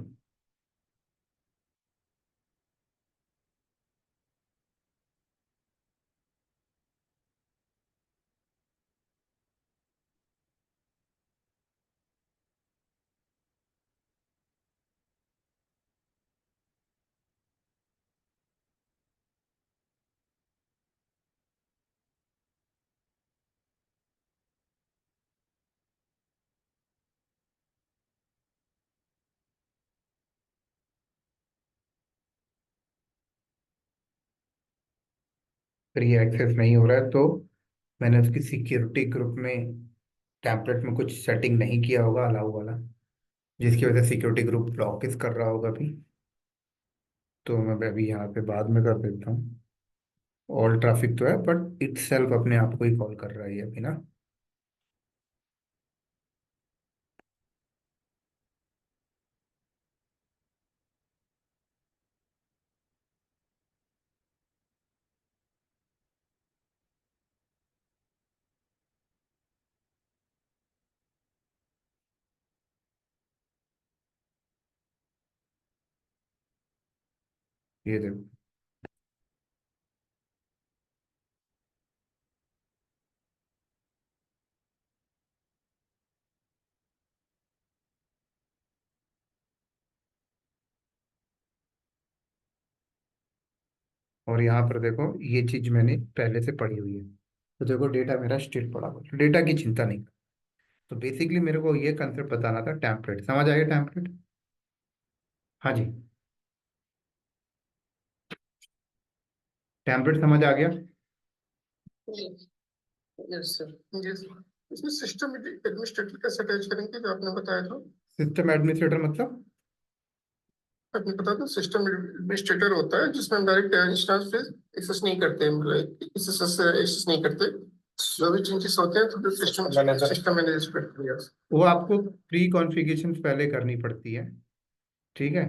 फिर ये एक्सेस नहीं हो रहा है तो मैंने उसकी सिक्योरिटी ग्रुप में टेम्पलेट में कुछ सेटिंग नहीं किया होगा अलाउ वाला, जिसकी वजह से सिक्योरिटी ग्रुप ब्लॉक इस कर रहा होगा अभी। तो मैं अभी यहाँ पे बाद में कर देता हूँ। ऑल ट्रैफिक तो है बट इट सेल्फ अपने आप को ही कॉल कर रहा है ये अभी ना। ये देखो, और यहाँ पर देखो ये चीज मैंने पहले से पढ़ी हुई है। तो देखो डेटा मेरा स्टिल पड़ा हुआ, डेटा की चिंता नहीं। तो बेसिकली मेरे को ये कंसेप्ट बताना था, टेम्पलेट समझ आ गया? टेम्पलेट, हाँ जी, टेम्पलेट समझ आ गया? Yes sir, yes. इसमें सिस्टम एडमिनिस्ट्रेटर कैसे अटैच करेंगे जो आपने बताया था? सिस्टम एडमिनिस्ट्रेटर मतलब? आपने बताया था सिस्टम एडमिनिस्ट्रेटर होता है जिसमें हम डायरेक्ट इंस्टेंस पे एक्सेस नहीं करते, मतलब एक्सेस नहीं करते, जो भी चेंजेस होते हैं तो सिस्टम मैनेजर करते हैं। वो आपको प्री कॉन्फ़िगरेशन पहले करनी पड़ती है, ठीक है?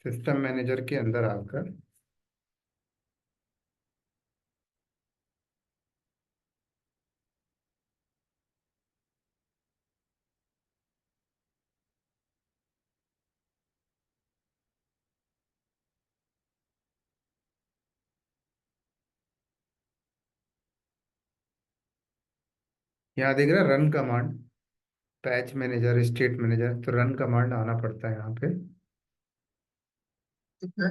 सिस्टम मैनेजर के अंदर आकर यहाँ देख रहे run command, patch manager, state manager, तो रन कमांड आना पड़ता है यहाँ पे। ठीक है।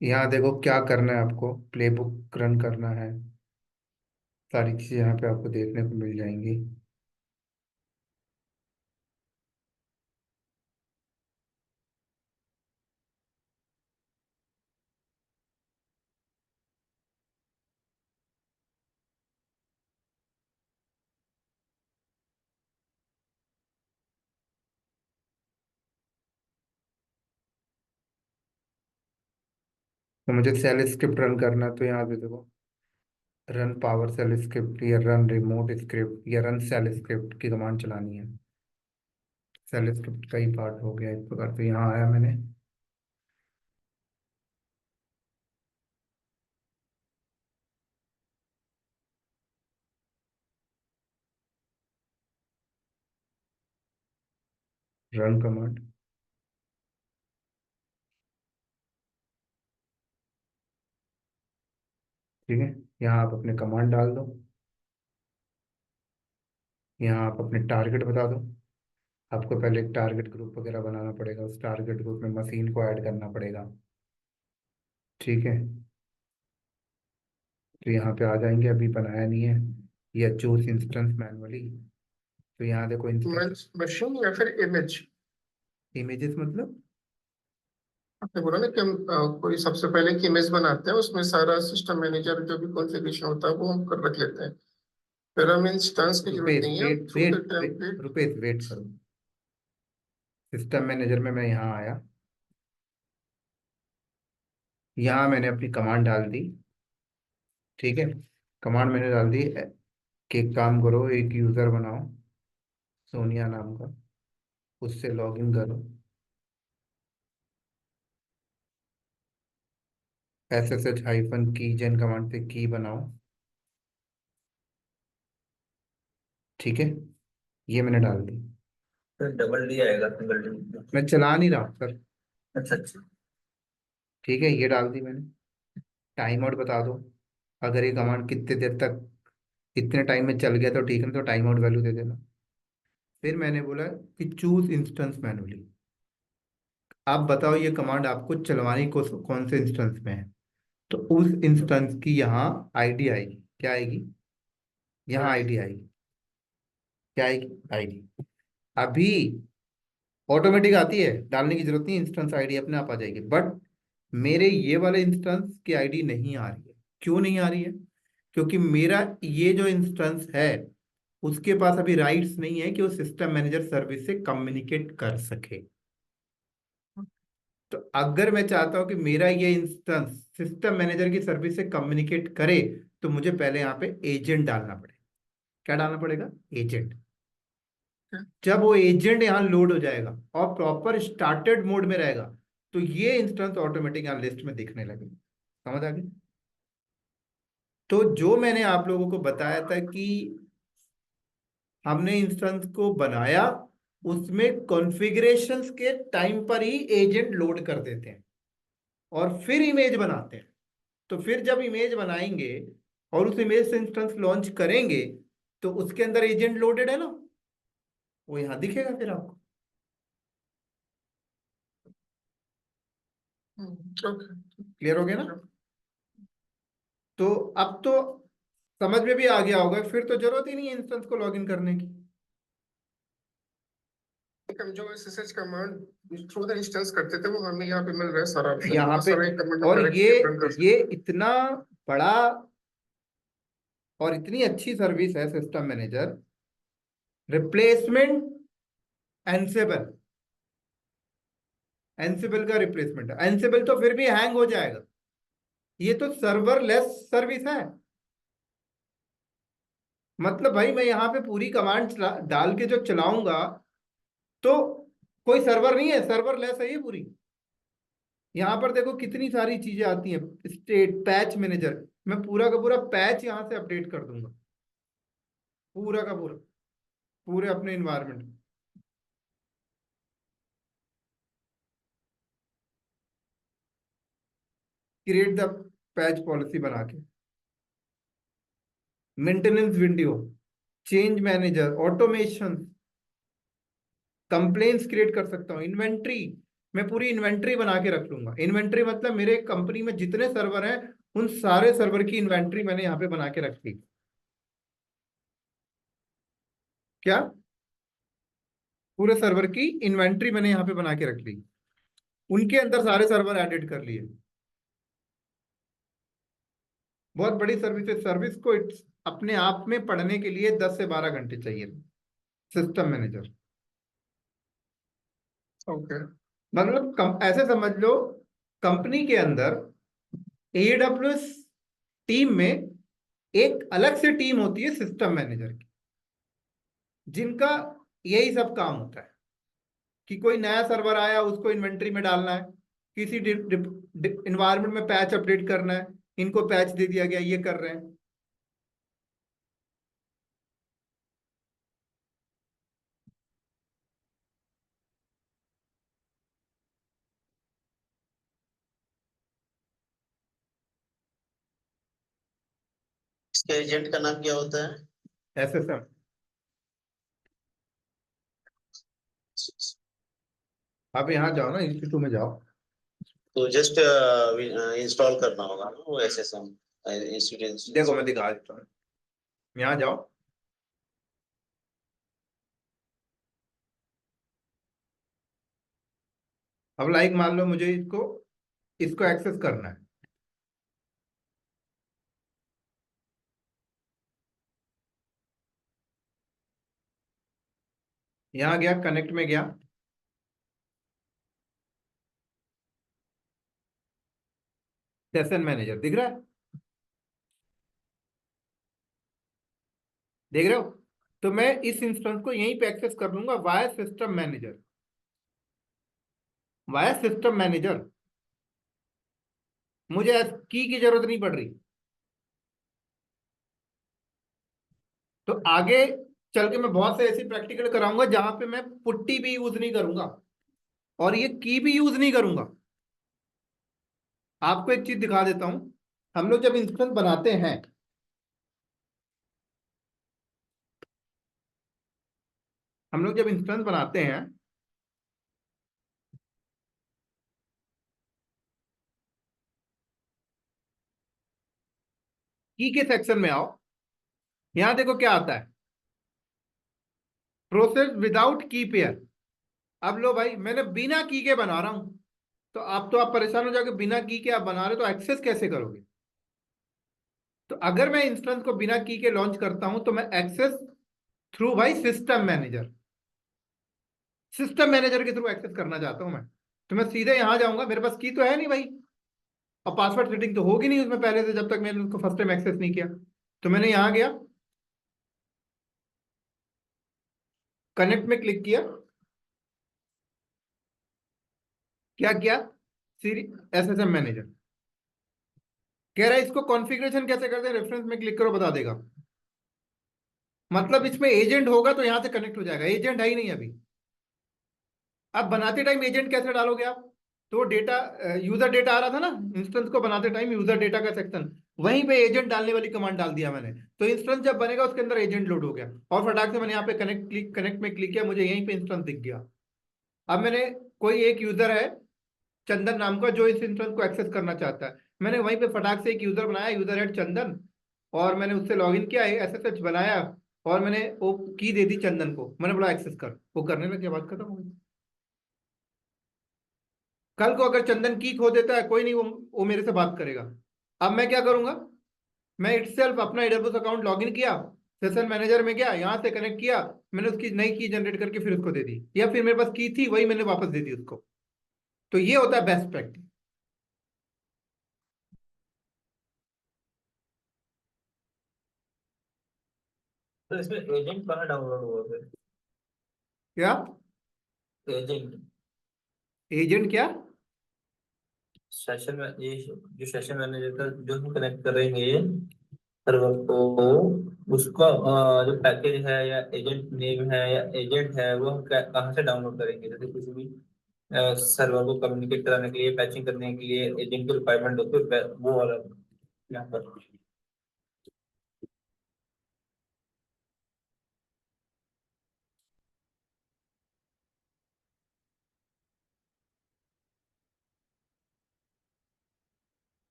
यहाँ देखो क्या करना है आपको, प्लेबुक रन करना है, सारी चीजें यहाँ पे आपको देखने को मिल जाएंगी। तो मुझे सेल स्क्रिप्ट रन करना है, तो यहाँ पे देखो रन पावर सेल स्क्रिप्ट या रन रिमोट स्क्रिप्ट या रन सेल स्क्रिप्ट की कमांड चलानी है। सेल स्क्रिप्ट का ही पार्ट हो गया इस प्रकार, तो यहाँ आया मैंने, रन कमांड, ठीक है? यहाँ आप अपने कमांड डाल दो, यहाँ आप अपने टारगेट बता दो। आपको पहले एक टारगेट ग्रुप वगैरह बनाना पड़ेगा, उस टारगेट ग्रुप में मशीन को ऐड करना पड़ेगा, ठीक है? तो यहाँ पे आ जाएंगे, अभी बनाया नहीं है, या चूज इंस्टेंस मैनुअली। तो यहाँ देखो इंस्टेंस मशीन या फिर इमेज? इमेजेस मतलब, आपने बोला ना कि हम कोई सबसे पहले एक इमेज बनाते हैं, उसमें सारा सिस्टम मैनेजर जो भी कॉन्फ़िगरेशन होता है वो हम कर रख लेते हैं, फिर हमें इंस्टेंस की जरूरत रुपेश नहीं है, wait through the wait wait, template. Rupesh wait करो। सिस्टम मैनेजर में मैं यहाँ आया, यहाँ मैंने अपनी कमांड डाल दी, ठीक है? कमांड मैंने डाल दी कि एक काम करो, एक यूज़र बनाओ सोनिया नाम का, उससे लॉगिन करो, SSH-की जेन कमांड से की बनाओ, ठीक है? ये मैंने डाल दी। फिर डबल डी आएगा, सिंगल डी? मैं चला नहीं रहा हूँ सर, अच्छा अच्छा। ठीक है? ये डाल दी मैंने। टाइम आउट बता दो, अगर ये कमांड कितने देर तक, कितने टाइम में चल गया तो ठीक है, तो टाइम आउट वैल्यू दे देना। फिर मैंने बोला कि चूज इंस्टेंस मैनुअली। आप बताओ ये कमांड आपको चलवानी कौन से इंस्टेंस में है, तो उस इंस्टेंस की यहाँ आईडी आएगी। क्या आएगी? यहाँ आईडी आएगी। क्या आएगी? आईडी। अभी ऑटोमेटिक आती है, डालने की जरूरत नहीं, इंस्टेंस आईडी अपने आप आ जाएगी। बट मेरे ये वाले इंस्टेंस की आईडी नहीं आ रही है। क्यों नहीं आ रही है? क्योंकि मेरा ये जो इंस्टेंस है उसके पास अभी राइट्स नहीं है कि वो सिस्टम मैनेजर सर्विस से कम्युनिकेट कर सके। तो अगर मैं चाहता हूं कि मेरा ये इंस्टेंस सिस्टम मैनेजर की सर्विस से कम्युनिकेट करे, तो मुझे पहले यहाँ पे एजेंट डालना पड़ेगा। क्या डालना पड़ेगा? एजेंट। जब वो एजेंट यहाँ लोड हो जाएगा और प्रॉपर स्टार्टेड मोड में रहेगा, तो ये इंस्टेंस ऑटोमेटिक यहाँ लिस्ट में दिखने लगेगा। समझ आ गई? तो जो मैंने आप लोगों को बताया था कि हमने इंस्टेंस को बनाया, उसमें कॉन्फ़िगरेशंस के टाइम पर ही एजेंट लोड कर देते हैं और फिर इमेज बनाते हैं। तो फिर जब इमेज बनाएंगे और उस इमेज से इंस्टेंस लॉन्च करेंगे, तो उसके अंदर एजेंट लोडेड है ना, वो यहाँ दिखेगा फिर आपको। ओके। क्लियर हो गया ना? तो अब तो समझ में भी आ गया होगा, फिर तो जरूरत ही नहीं है इंस्टेंस को लॉगिन करने की। हम जो SSH command through the instance करते थे वो हमें यहाँ पे मिल रहा है सारा option। यहाँ वो पे सारा एक कमांड और डायरेक्टली रन कर सकते ये इतना बड़ा और इतनी अच्छी सर्विस है सिस्टम मैनेजर, रिप्लेसमेंट एनसिबल। एनसिबल का रिप्लेसमेंट है। एनसिबल तो फिर भी हैंग हो जाएगा, ये तो सर्वरलेस सर्विस है। मतलब भाई मैं यहाँ पे पूरी कमांड डाल के जो चलाऊंगा तो कोई सर्वर नहीं है, सर्वरलेस है ये पूरी। यहाँ पर देखो कितनी सारी चीजें आती हैं। स्टेट पैच मैनेजर, मैं पूरा का पूरा पैच यहाँ से अपडेट कर दूंगा, पूरा का पूरा, पूरे अपने environment. Create the patch policy बना के, maintenance window, change manager, automation, complaints create कर सकता हूँ, इन्वेंट्री, मैं पूरी इन्वेंट्री बना के रख लूंगा। इन्वेंट्री मतलब मेरे कंपनी में जितने सर्वर हैं उन सारे सर्वर की इन्वेंट्री मैंने यहाँ पे बना के रख ली। क्या? पूरे सर्वर की इन्वेंट्री मैंने यहाँ पे बना के रख ली, उनके अंदर सारे सर्वर एडिट कर लिए। बहुत बड़ी सर्विस है। सर्विस को अपने आप में पढ़ने के लिए 10 से 12 घंटे चाहिए सिस्टम मैनेजर। ओके। मतलब ऐसे समझ लो, कंपनी के अंदर AWS टीम में एक अलग से टीम होती है सिस्टम मैनेजर की, जिनका यही सब काम होता है कि कोई नया सर्वर आया उसको इन्वेंट्री में डालना है, किसी इन्वायरमेंट में पैच अपडेट करना है, इनको पैच दे दिया गया, ये कर रहे हैं। इसके एजेंट का नाम क्या होता है? SSM। अब यहाँ जाओ ना, इंस्टीट्यूट में जाओ, तो जस्ट इंस्टॉल करना होगा ना वो SSM इंस्टीट्यूट। देखो मैं दिखा देता हूँ। यहाँ जाओ, अब लाइक मान लो मुझे इसको इसको एक्सेस करना है। यहाँ गया, कनेक्ट में गया, सेशन मैनेजर दिख रहा है, देख रहे हो? तो मैं इस इंस्टेंस को यहीं पे एक्सेस कर लूंगा via system manager. Via system manager मुझे की जरूरत नहीं पड़ रही। तो आगे चल के मैं बहुत से ऐसी प्रैक्टिकल कराऊंगा जहां पे मैं पुट्टी भी यूज नहीं करूंगा और ये की भी यूज नहीं करूंगा। आपको एक चीज दिखा देता हूं। हम लोग जब इंस्टेंस बनाते हैं, हम लोग जब इंस्टेंस बनाते हैं की के सेक्शन में आओ, यहां देखो क्या आता है, प्रोसेस विदाउट की पेयर। अब लो भाई, मैंने बिना की के बना रहा हूं, तो आप परेशान हो जाओगे, बिना की के आप बना रहे हो तो एक्सेस कैसे करोगे? तो अगर मैं इंस्टेंस को बिना की के लॉन्च करता हूं तो मैं एक्सेस थ्रू भाई सिस्टम मैनेजर, सिस्टम मैनेजर के थ्रू एक्सेस करना चाहता हूं मैं। तो मैं सीधे यहां जाऊंगा, मेरे पास की तो है नहीं भाई, और पासवर्ड सेटिंग तो होगी नहीं उसमें पहले से, जब तक मैंने उसको फर्स्ट टाइम एक्सेस नहीं किया। तो मैंने यहां गया, कनेक्ट में क्लिक किया, क्या किया, सीरी SSM मैनेजर कह रहा है इसको कॉन्फ़िगरेशन कैसे करते हैं, रेफरेंस में क्लिक करो बता देगा। मतलब इसमें एजेंट होगा तो यहां से कनेक्ट हो जाएगा, एजेंट है ही नहीं अभी। अब बनाते टाइम एजेंट कैसे डालोगे आप? तो डेटा यूजर डेटा आ रहा था ना इंस्टेंस को बनाते टाइम, यूजर डेटा का सेक्शन, वहीं पे एजेंट डालने वाली कमांड डाल दिया मैंने, तो इंस्टेंस जब बनेगा उसके अंदर एजेंट लोड हो गया, और फटाक से मैंने यहाँ पे कनेक्ट में क्लिक किया, मुझे यहीं पे इंस्टेंस दिख गया। अब मैंने, कोई एक यूजर है चंदन नाम का जो इस इंस्टेंस को एक्सेस करना चाहता है, मैंने वहीं पे फटाक से एक यूजर बनाया, यूजर है चंदन, और मैंने उससे लॉगिन किया, एसएसएच बनाया, और मैंने वो की दे दी चंदन को, मैंने बोला एक्सेस कर, वो करने लग गया, बात खत्म हो गई। कल को अगर चंदन की खो देता है, कोई नहीं, वो मेरे से बात करेगा। अब मैं क्या करूंगा, मैं इटसेल्फ अपना एडब्ल्यूएस अकाउंट लॉगिन किया, सेशन मैनेजर में गया, यहां से कनेक्ट किया, मैंने उसकी नई की जनरेट करके फिर उसको दे दी, या फिर मेरे पास की थी वही मैंने वापस दे दी उसको। तो ये होता है बेस्ट प्रैक्टिस। तो इसमें एजेंट कहाँ डाउनलोड हुआ फिर? क्या एजेंट एजेंट क्या? सेशन में, ये जो सेशन मैनेजर का जो हम कनेक्ट करेंगे सर्वर को, उसका जो पैकेज है या एजेंट नेम है या एजेंट है, वो हम कहाँ से डाउनलोड करेंगे? जैसे किसी भी सर्वर को कम्युनिकेट कराने के लिए, पैचिंग करने के लिए एजेंट की रिक्वायरमेंट होती है, वो वाला यहाँ पर।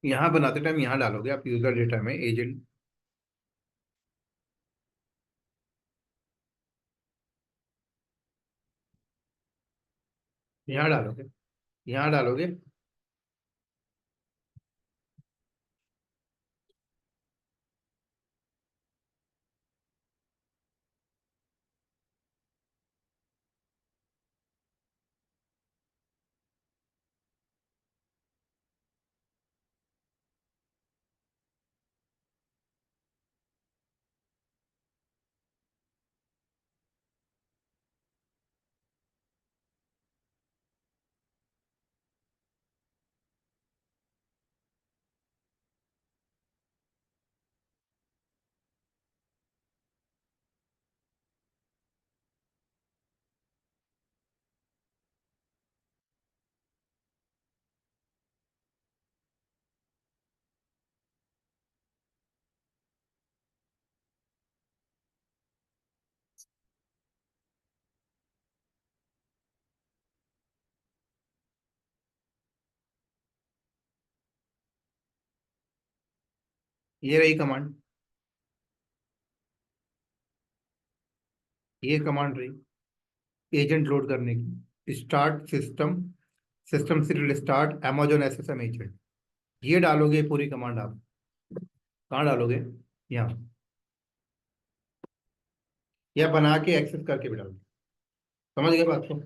यहाँ बनाते टाइम यहाँ डालोगे आप यूजर डेटा में एजेंट, यहाँ डालोगे, यहाँ डालोगे, ये रही कमांड, ये कमांड रही एजेंट लोड करने की, स्टार्ट सिस्टम, सिस्टम से स्टार्ट Amazon SSM एजेंट, ये डालोगे पूरी कमांड आप। कहाँ डालोगे? यहाँ, या बना के एक्सेस करके भी डालोगे। समझ गए बात को?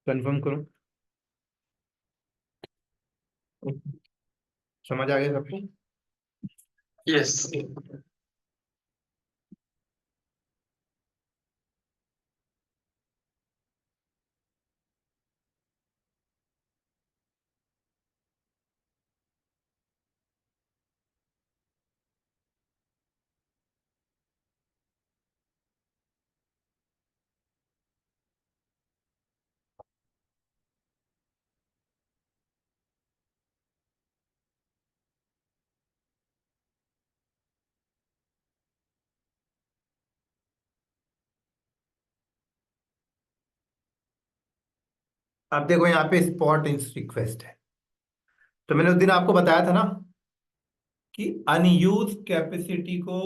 कंफर्म करो, समझ आ गया सबको? यस। अब देखो यहाँ पे स्पॉट इन रिक्वेस्ट है, तो मैंने उस दिन आपको बताया था ना कि अनयूज कैपेसिटी को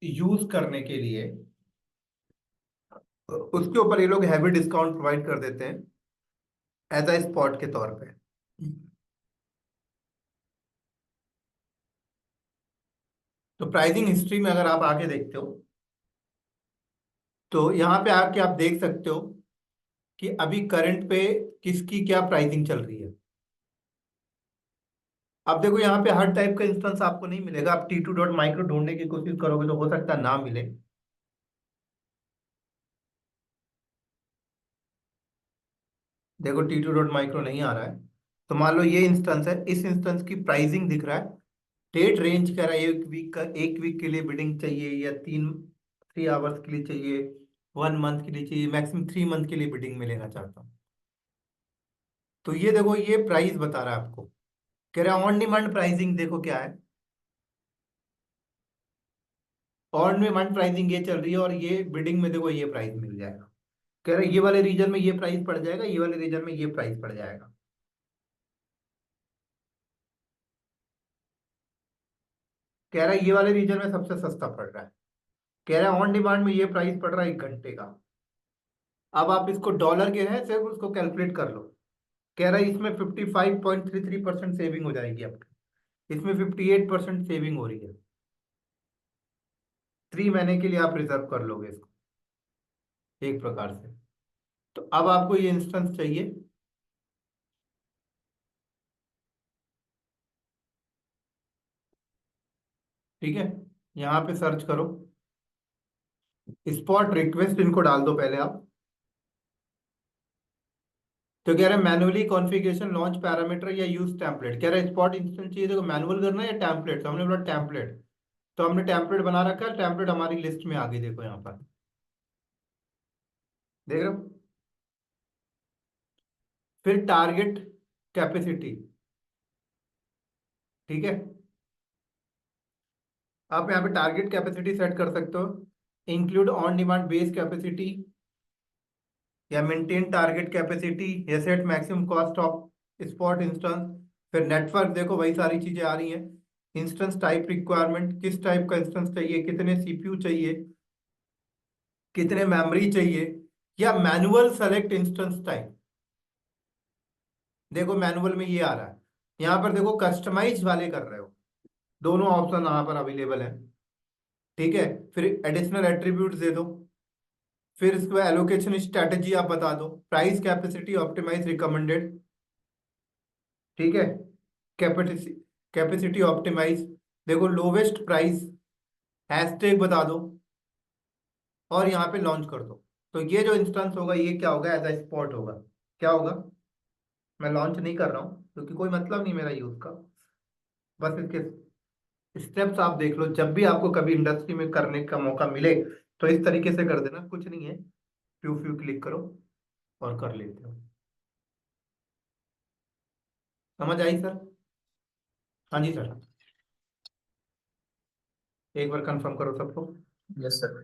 यूज करने के लिए उसके ऊपर ये लोग हैवी डिस्काउंट प्रोवाइड कर देते हैं एज अ स्पॉट के तौर पे। तो प्राइसिंग हिस्ट्री में अगर आप आके देखते हो, तो यहाँ पे आके आप देख सकते हो कि अभी करंट पे किसकी क्या प्राइसिंग चल रही है। अब देखो यहाँ पे हर टाइप का इंस्टेंस आपको नहीं मिलेगा, आप T2.micro ढूंढने की कोशिश करोगे तो हो सकता है ना मिले। देखो T2.micro नहीं आ रहा है, तो मान लो ये इंस्टेंस है, इस इंस्टेंस की प्राइसिंग दिख रहा है, डेट रेंज कह रहा है 1 वीक का, 1 वीक के लिए बिडिंग चाहिए या 3 3 आवर्स के लिए चाहिए, 1 मंथ के लिए चाहिए, मैक्सिमम 3 मंथ के लिए बिडिंग में लेना चाहता हूँ। तो ये देखो, ये प्राइस बता रहा है आपको, कह रहा है ऑन डिमांड प्राइसिंग देखो क्या है। ऑन डिमांड प्राइसिंग ये चल रही है, और ये बिडिंग में देखो ये प्राइस मिल जाएगा। कह रहा है ये वाले रीजन में ये प्राइस पड़ जाएगा, ये वाले रीजन में ये प्राइस पड़ जाएगा। कह रहा है ये वाले रीजन में सबसे सस्ता पड़ रहा है। कह रहा है ऑन डिमांड में ये प्राइस पड़ रहा है 1 घंटे का। अब आप इसको डॉलर के हैं सिर्फ उसको कैलकुलेट कर लो। कह रहा है इसमें 55.33% सेविंग हो जाएगी आपकी, इसमें 58% सेविंग हो रही है। 3 महीने के लिए आप रिजर्व कर लोगे इसको एक प्रकार से। तो अब आपको ये इंस्टेंस चाहिए, ठीक है। यहाँ पे सर्च करो, स्पॉट रिक्वेस्ट इनको डाल दो पहले आप। तो कह रहे हैं मैनुअली कॉन्फ़िगरेशन लॉन्च पैरामीटर या यूज टेम्पलेट। कह रहे हैं स्पॉट इंस्टेंस चाहिए, देखो मैनुअल करना है या टेम्पलेट, तो हमने बोला टेम्पलेट। तो हमने टेम्पलेट बना रखा है, टेम्पलेट हमारी लिस्ट में आ गई, देखो यहाँ पर देख रहे हो। फिर टारगेट कैपेसिटी, ठीक है। आप यहाँ पे टारगेट कैपेसिटी सेट कर सकते हो, include on demand base capacity, या मेंटेन टारगेट कैपेसिटी, या set maximum cost of spot instance. फिर नेटवर्क देखो वही सारी चीजें आ रही हैं। इंस्टेंस टाइप रिक्वायरमेंट, किस टाइप का इंस्टेंस चाहिए, कितने सीपीयू चाहिए, कितने मेमोरी चाहिए, या मैनुअल सेलेक्ट इंस्टेंस टाइप। देखो मैनुअल में ये आ रहा है, यहाँ पर देखो कस्टमाइज वाले कर रहे हो, दोनों ऑप्शन यहाँ पर अवेलेबल है, ठीक है। फिर एडिशनल एट्रीब्यूट्स दे दो। फिर इसके बाद एलोकेशन स्ट्रेटजी आप बता दो, प्राइस कैपेसिटी ऑप्टिमाइज रिकमेंडेड, ठीक है। कैपेसिटी कैपेसिटी ऑप्टिमाइज, देखो लोवेस्ट प्राइस, हैशटैग बता दो, और यहाँ पे लॉन्च कर दो। तो ये जो इंस्टेंस होगा ये क्या होगा, एज अ स्पॉट होगा। क्या होगा, मैं लॉन्च नहीं कर रहा हूँ क्योंकि कोई मतलब नहीं मेरा यूज का, बस इसके स्टेप्स आप देख लो, जब भी आपको कभी इंडस्ट्री में करने का मौका मिले तो इस तरीके से कर देना, कुछ नहीं है, फ्यू फ्यू क्लिक करो और कर लेते हो। समझ आई सर? हाँ जी सर, एक बार कंफर्म करो सबको। Yes sir.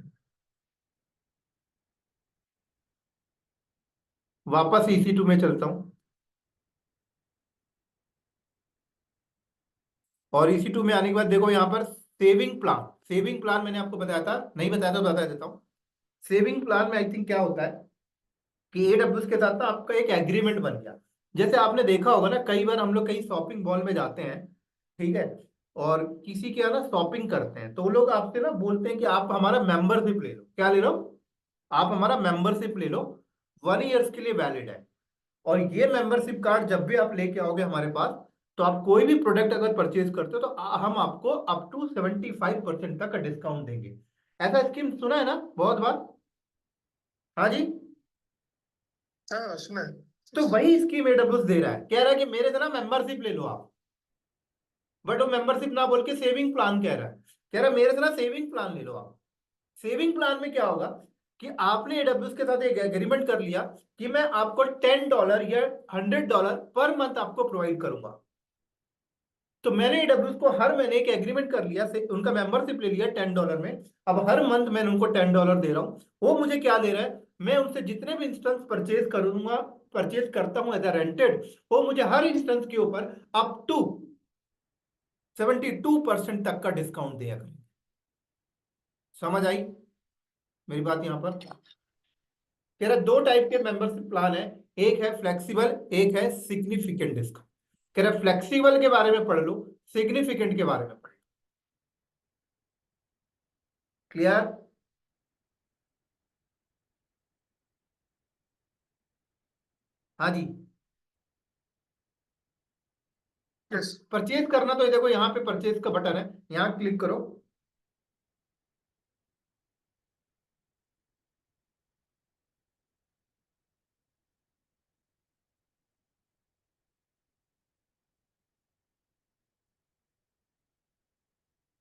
वापस EC2 में चलता हूँ, और EC2 में आने के बाद देखो यहाँ पर सेविंग प्लान। सेविंग प्लान मैंने आपको बताया था, नहीं बताया तो बता देता हूँ। सेविंग प्लान में आई थिंक क्या होता है कि AWS के साथ ना आपका एक एग्रीमेंट बन गया। जैसे आपने देखा होगा ना, कई बार हम लोग कहीं शॉपिंग मॉल में जाते हैं, ठीक है, और किसी के यहाँ ना शॉपिंग करते हैं, तो वो लोग आपसे ना बोलते हैं कि आप हमारा मेंबरशिप ले लो। क्या ले लो? आप हमारा मेंबरशिप ले लो, 1 ईयर्स के लिए वैलिड है। और ये मेंबरशिप कार्ड जब भी आप लेके आओगे हमारे पास, तो आप कोई भी प्रोडक्ट अगर परचेज करते हो तो हम आपको अप टू 75% तक का डिस्काउंट देंगे। ऐसा स्कीम सुना है ना बहुत बार? हाँ जी। हाँ सुना है। तो वही स्कीम AWS दे रहा है, कह रहा है कि मेरे से ना मेंबरशिप ले लो आप। बट वो मेंबरशिप ना बोल के सेविंग प्लान कह रहा है, कह रहा है मेरे से ना सेविंग प्लान ले लो आप। सेविंग प्लान में क्या होगा कि आपने AWS के साथ एक एग्रीमेंट कर लिया कि मैं आपको $10 या $100 पर मंथ आपको प्रोवाइड करूंगा। तो मैंने AWS को हर महीने एक एग्रीमेंट कर लिया, से उनका मेंबरशिप ले लिया $10 में। अब हर मंथ मैंने उनको $10 दे रहा हूं। वो मुझे क्या दे रहा है, मैं उनसे जितने भी इंस्टेंस परचेज करूंगा, परचेज करता हूं एज अ रेंटेड, वो मुझे हर इंस्टेंस के ऊपर अप टू 72% तक का डिस्काउंट दिया करें। समझ आई मेरी बात? यहां पर तेरा 2 टाइप के मेंबरशिप प्लान है, एक है फ्लेक्सिबल, एक है सिग्निफिकेंट डिस्काउंट। कह रहा फ्लेक्सिबल के बारे में पढ़ लो, सिग्निफिकेंट के बारे में पढ़ लो। क्लियर? हाँ जी। यस। परचेज करना तो ये देखो यहाँ पे परचेज का बटन है, यहाँ क्लिक करो।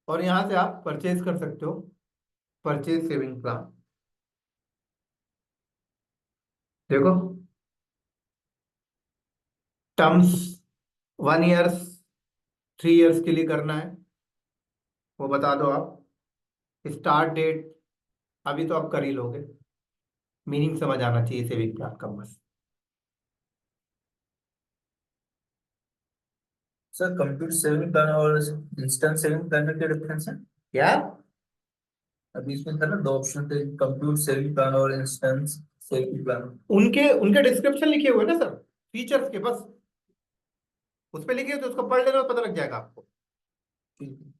और यहाँ से आप परचेज कर सकते हो। Purchase saving plan. देखो टर्म्स 1 ईयर्स 3 ईयर्स के लिए करना है, वो बता दो आप। स्टार्ट डेट अभी तो आप कर ही लोगे, मीनिंग समझ आना चाहिए सेविंग प्लान का बस। सर कंप्यूटर सेविंग प्लान और इंस्टेंट सेविंग प्लान में क्या डिफरेंस है? क्या? अभी इसमें था ना 2 ऑप्शन थे, कंप्यूटर सेविंग प्लान और इंस्टेंट सेविंग प्लान। उनके उनके डिस्क्रिप्शन लिखे हुए ना सर, फीचर्स के, बस उस पे लिखे, तो उसको पढ़ लेना तो पता लग जाएगा आपको। ठीक है।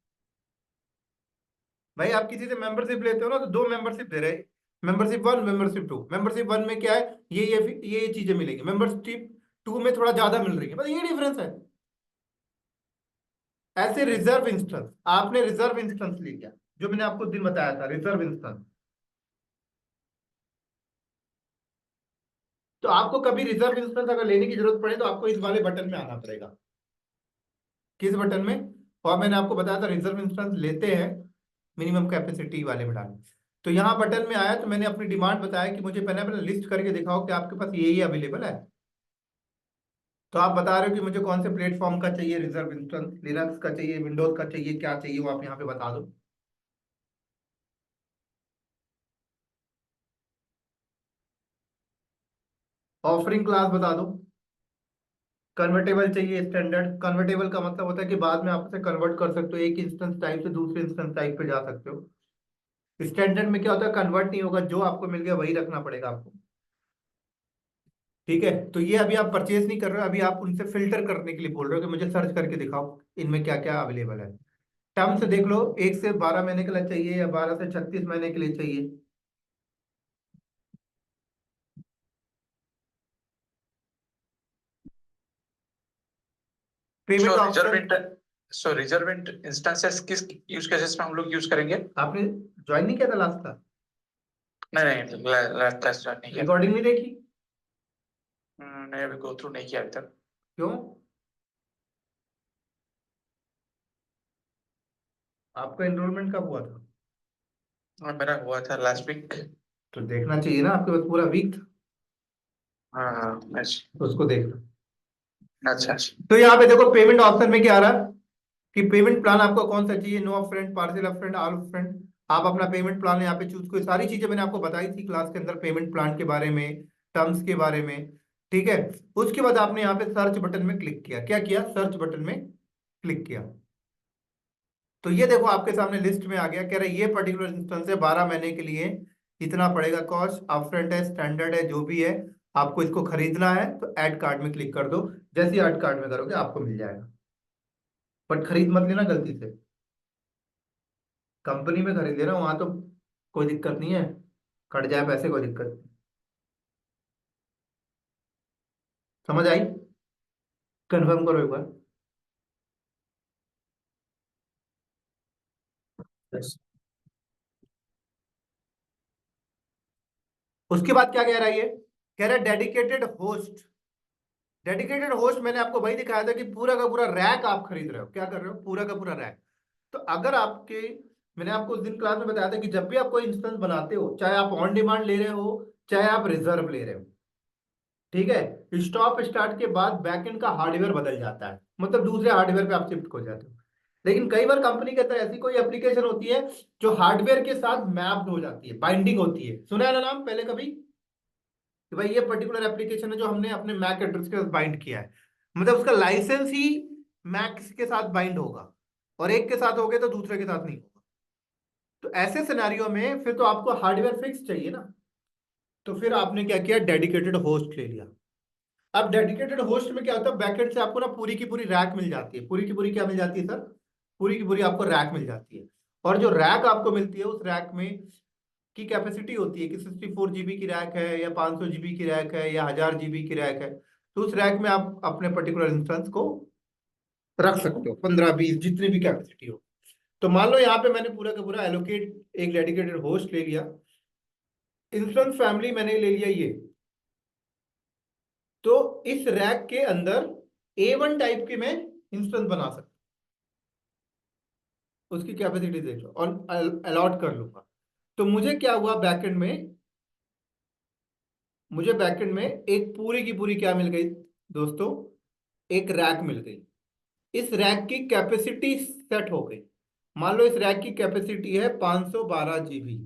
भाई आप किसी से मेंबरशिप लेते हो ना, तो 2 मेंबरशिप दे रहे हैं, मेंबरशिप 1 मेंबरशिप 2। मेंबरशिप 1 में क्या है, ये चीजें मिलेंगी, मेंबरशिप 2 में थोड़ा ज्यादा मिल रही है, बस ये डिफरेंस है। ऐसे रिजर्व इंस्टेंस, आपने रिजर्व इंस्टेंस लिया, जो मैंने आपको दिन बताया था, रिजर्व इंस्टेंस। तो आपको कभी रिजर्व इंस्टेंस अगर लेने की जरूरत पड़े तो आपको इस वाले बटन में आना पड़ेगा। किस बटन में? और मैंने आपको बताया था रिजर्व इंस्टेंस लेते हैं मिनिमम कैपेसिटी वाले में डालना। तो यहाँ बटन में आया तो मैंने अपनी डिमांड बताया कि मुझे पहले लिस्ट करके दिखाओ कि आपके पास ये अवेलेबल है। तो आप बता रहे हो कि मुझे कौन से प्लेटफॉर्म का चाहिए रिजर्व इंस्टेंस, लिनक्स का चाहिए, विंडोज का चाहिए, क्या चाहिए वो आप यहाँ पे बता दो। ऑफरिंग क्लास बता दो। कन्वर्टेबल चाहिए, स्टैंडर्ड। कन्वर्टेबल का मतलब होता है कि बाद में आप उसे कन्वर्ट कर सकते हो, एक इंस्टेंस टाइप से दूसरे इंस्टेंस टाइप पे जा सकते हो। स्टैंडर्ड में क्या होता है, कन्वर्ट नहीं होगा, जो आपको मिल गया वही रखना पड़ेगा आपको। ठीक है, तो ये अभी आप परचेज नहीं कर रहे हो, अभी आप उनसे फिल्टर करने के लिए बोल रहे हो कि मुझे सर्च करके दिखाओ इनमें क्या क्या अवेलेबल है। टर्म से देख लो, 1 से 12 महीने के लिए चाहिए या 12 से 36 महीने के लिए चाहिए। पेमेंट ऑप्शन सो रिजर्वेंट इंस्टेंसेस किस यूज केसेस में हम लोग यूज करेंगे? आपने ज्वाइन नहीं किया था लास्ट का? नहीं लास्ट क्लास ज्वाइन नहीं किया। रिकॉर्डिंग नहीं देखी? नहीं अभी गो थ्रू नहीं किया अभी तक। क्यों? आपका एनरोलमेंट कब हुआ था? मेरा हुआ था लास्ट वीक। तो देखना चाहिए ना, आपके पास पूरा वीक था, हाँ तो उसको देखना। अच्छा। तो यहाँ पे देखो पेमेंट ऑप्शन में क्या आ रहा है कि पेमेंट प्लान आपको कौन सा चाहिए, no upfront, partial upfront, all upfront. आप अपना पेमेंट प्लान यहाँ पे चूज करो। सारी चीजें मैंने आपको बताई थी क्लास के अंदर, पेमेंट प्लान के बारे में, टर्म्स के बारे में। ठीक है, उसके बाद आपने यहाँ पे सर्च बटन में क्लिक किया। क्या किया? सर्च बटन में क्लिक किया। तो ये देखो आपके सामने लिस्ट में आ गया, कह रहा है ये पर्टिकुलर इंस्टेंस है, 12 महीने के लिए इतना पड़ेगा कॉस्ट, अपफ्रंट है, स्टैंडर्ड है, जो भी है। आपको इसको खरीदना है तो ऐड कार्ड में क्लिक कर दो। जैसे ही ऐड कार्ड में करोगे आपको मिल जाएगा, बट खरीद मत लेना गलती से। कंपनी में खरीद लेना, वहां तो कोई दिक्कत नहीं है, कट जाए पैसे, कोई दिक्कत नहीं। समझ आई? कंफर्म करो एक बार। Yes. उसके बाद क्या कह रहा है ये? कह रहा है डेडिकेटेड होस्ट। डेडिकेटेड होस्ट मैंने आपको वही दिखाया था कि पूरा का पूरा रैक आप खरीद रहे हो। क्या कर रहे हो? पूरा का पूरा रैक। तो अगर आपके, मैंने आपको उस दिन क्लास में बताया था कि जब भी आप कोई इंस्टेंस बनाते हो, चाहे आप ऑन डिमांड ले रहे हो, चाहे आप रिजर्व ले रहे हो, ठीक है, स्टॉप स्टार्ट के बाद बैकएंड का हार्डवेयर बदल जाता है, मतलब दूसरे हार्डवेयर पे आप शिफ्ट हो जाते हो। लेकिन कई बार कंपनी के अंदर ऐसी कोई एप्लीकेशन होती है जो हार्डवेयर के साथ मैप्ड हो जाती है, बाइंडिंग होती है। सुना है ना नाम पहले कभी कि भाई ये पर्टिकुलर एप्लीकेशन है जो हमने अपने मैक एड्रेस के साथ बाइंड किया है, मतलब उसका लाइसेंस ही मैक के साथ बाइंड होगा, और एक के साथ हो गया तो दूसरे के साथ नहीं होगा। तो ऐसे सिनेरियो में फिर तो आपको हार्डवेयर फिक्स चाहिए ना, तो फिर आपने क्या किया, डेडिकेटेड होस्ट ले लिया। अब डेडिकेटेड होस्ट में क्या होता है, बैकएंड से आपको ना पूरी की पूरी रैक मिल जाती है। पूरी की पूरी क्या मिल जाती है सर? पूरी की पूरी आपको रैक मिल जाती है। और जो रैक आपको मिलती है, उस रैक में की कैपेसिटी होती है कि 64 GB की रैक है या 500 GB की रैक है या 1000 GB की रैक है। तो उस रैक में आप अपने पर्टिकुलर इंस्टेंस को रख सकते हो, 15 20 जितनी भी कैपेसिटी हो। तो मान लो यहाँ पे मैंने पूरा का पूरा एलोकेट एक डेडिकेटेड होस्ट ले लिया, इंस्टेंस फैमिली मैंने ले लिया ये। तो इस रैक के अंदर A1 टाइप के मैं इंस्टेंस बना सकता हूं, उसकी कैपेसिटी देख लो और अलॉट कर लूंगा। तो मुझे क्या हुआ बैकएंड में, मुझे बैकएंड में एक पूरी की पूरी क्या मिल गई दोस्तों, एक रैक मिल गई। इस रैक की कैपेसिटी सेट हो गई। मान लो इस रैक की कैपेसिटी है 512 GB,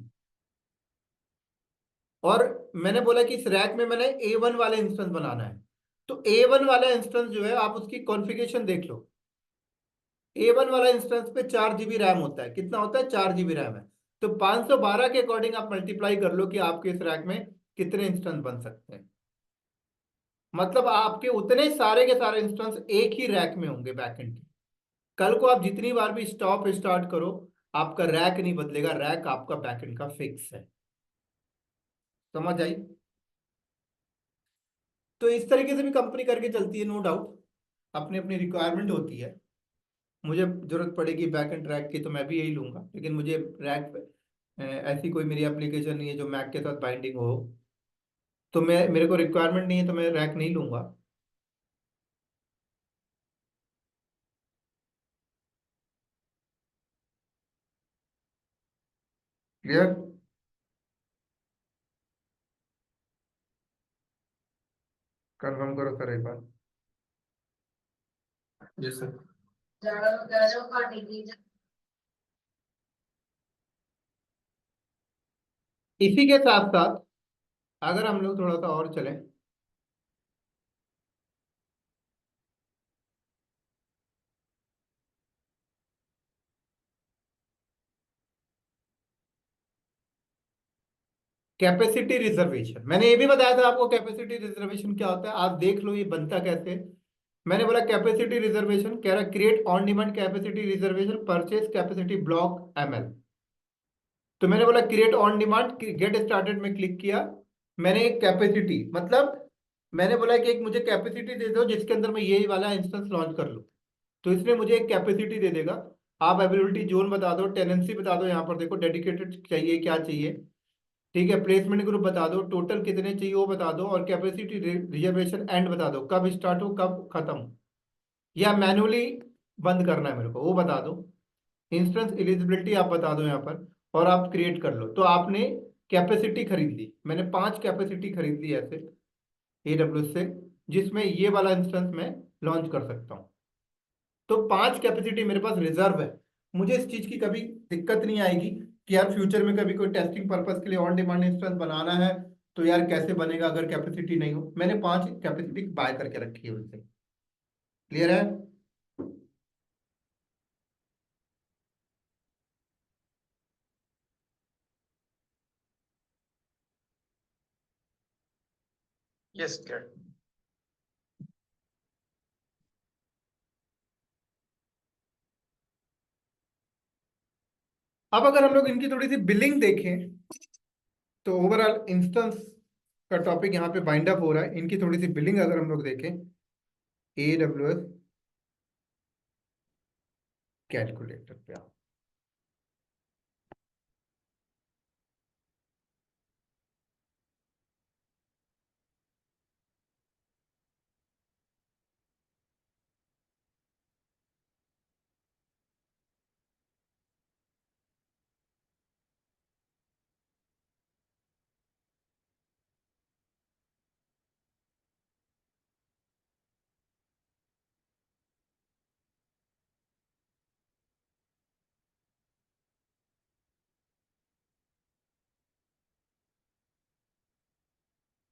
और मैंने बोला कि इस रैक में मैंने A1 वाला इंस्टेंस बनाना है। तो A1 वाला इंस्टेंस जो है, आप उसकी कॉन्फ़िगरेशन देख लो। A1 वाला इंस्टेंस पे 4 GB रैम होता है। कितना होता है? 4 GB रैम है। तो 512 के अकॉर्डिंग आप मल्टीप्लाई कर लो कि आपके इस रैक में कितने इंस्टेंस बन सकते हैं। मतलब आपके उतने सारे के सारे इंस्टेंस एक ही रैक में होंगे बैकएंड के। कल को आप जितनी बार भी स्टॉप स्टार्ट करो, आपका रैक नहीं बदलेगा, रैक आपका बैकएंड का फिक्स है। समझ आई? तो इस तरीके से भी कंपनी करके चलती है, नो डाउट। अपनी अपनी रिक्वायरमेंट होती है। मुझे जरूरत पड़ेगी बैकएंड रैक की तो मैं भी यही लूंगा, लेकिन मुझे रैक ऐसी कोई मेरी एप्लीकेशन नहीं है जो मैक के साथ बाइंडिंग हो, तो मैं, मेरे को रिक्वायरमेंट नहीं है तो मैं रैक नहीं लूंगा। क्लियर? कंफर्म करो सर एक बार। जी सर। इसी के साथ साथ अगर हम लोग थोड़ा सा और चलें, कैपेसिटी रिजर्वेशन, मैंने ये भी बताया था आपको कैपेसिटी रिजर्वेशन क्या होता है। आप देख लो ये बनता कैसे है। मैंने बोला कैपेसिटी रिजर्वेशन कह रहा create on demand capacity reservation purchase capacity block ML। तो मैंने बोला create on demand, get started में क्लिक किया। मैंने एक कैपेसिटी, मतलब मैंने बोला कि एक मुझे कैपेसिटी दे दो जिसके अंदर मैं ये वाला इंस्टेंस लॉन्च कर लूँ। तो इसने मुझे एक कैपेसिटी दे देगा। आप अवेलेबिलिटी जोन बता दो, टेनेंसी बता दो, यहाँ पर देखो डेडिकेटेड चाहिए क्या चाहिए, ठीक है, प्लेसमेंट ग्रुप बता दो, टोटल कितने चाहिए वो बता दो, और कैपेसिटी रिजर्वेशन एंड बता दो, कब स्टार्ट हो कब खत्म हो, या मैनुअली बंद करना है मेरे को वो बता दो। इंस्टेंस एलिजिबिलिटी आप बता दो यहाँ पर, और आप क्रिएट कर लो। तो आपने कैपेसिटी खरीद ली, मैंने 5 कैपेसिटी खरीद ली ऐसे AWS से, जिसमें ये वाला इंस्टेंस मैं लॉन्च कर सकता हूँ। तो 5 कैपेसिटी मेरे पास रिजर्व है। मुझे इस चीज की कभी दिक्कत नहीं आएगी कि यार फ्यूचर में कभी कोई टेस्टिंग पर्पस के लिए ऑन डिमांड इंस्टेंस बनाना है तो यार कैसे बनेगा अगर कैपेसिटी नहीं हो। मैंने 5 कैपेसिटी बाय करके रखी है उनसे। क्लियर है? Yes, clear. अब अगर हम लोग इनकी थोड़ी सी बिलिंग देखें तो ओवरऑल इंस्टेंस का टॉपिक यहाँ पे बाइंड अप हो रहा है। इनकी थोड़ी सी बिलिंग अगर हम लोग देखें, AWS कैलकुलेटर पे आओ।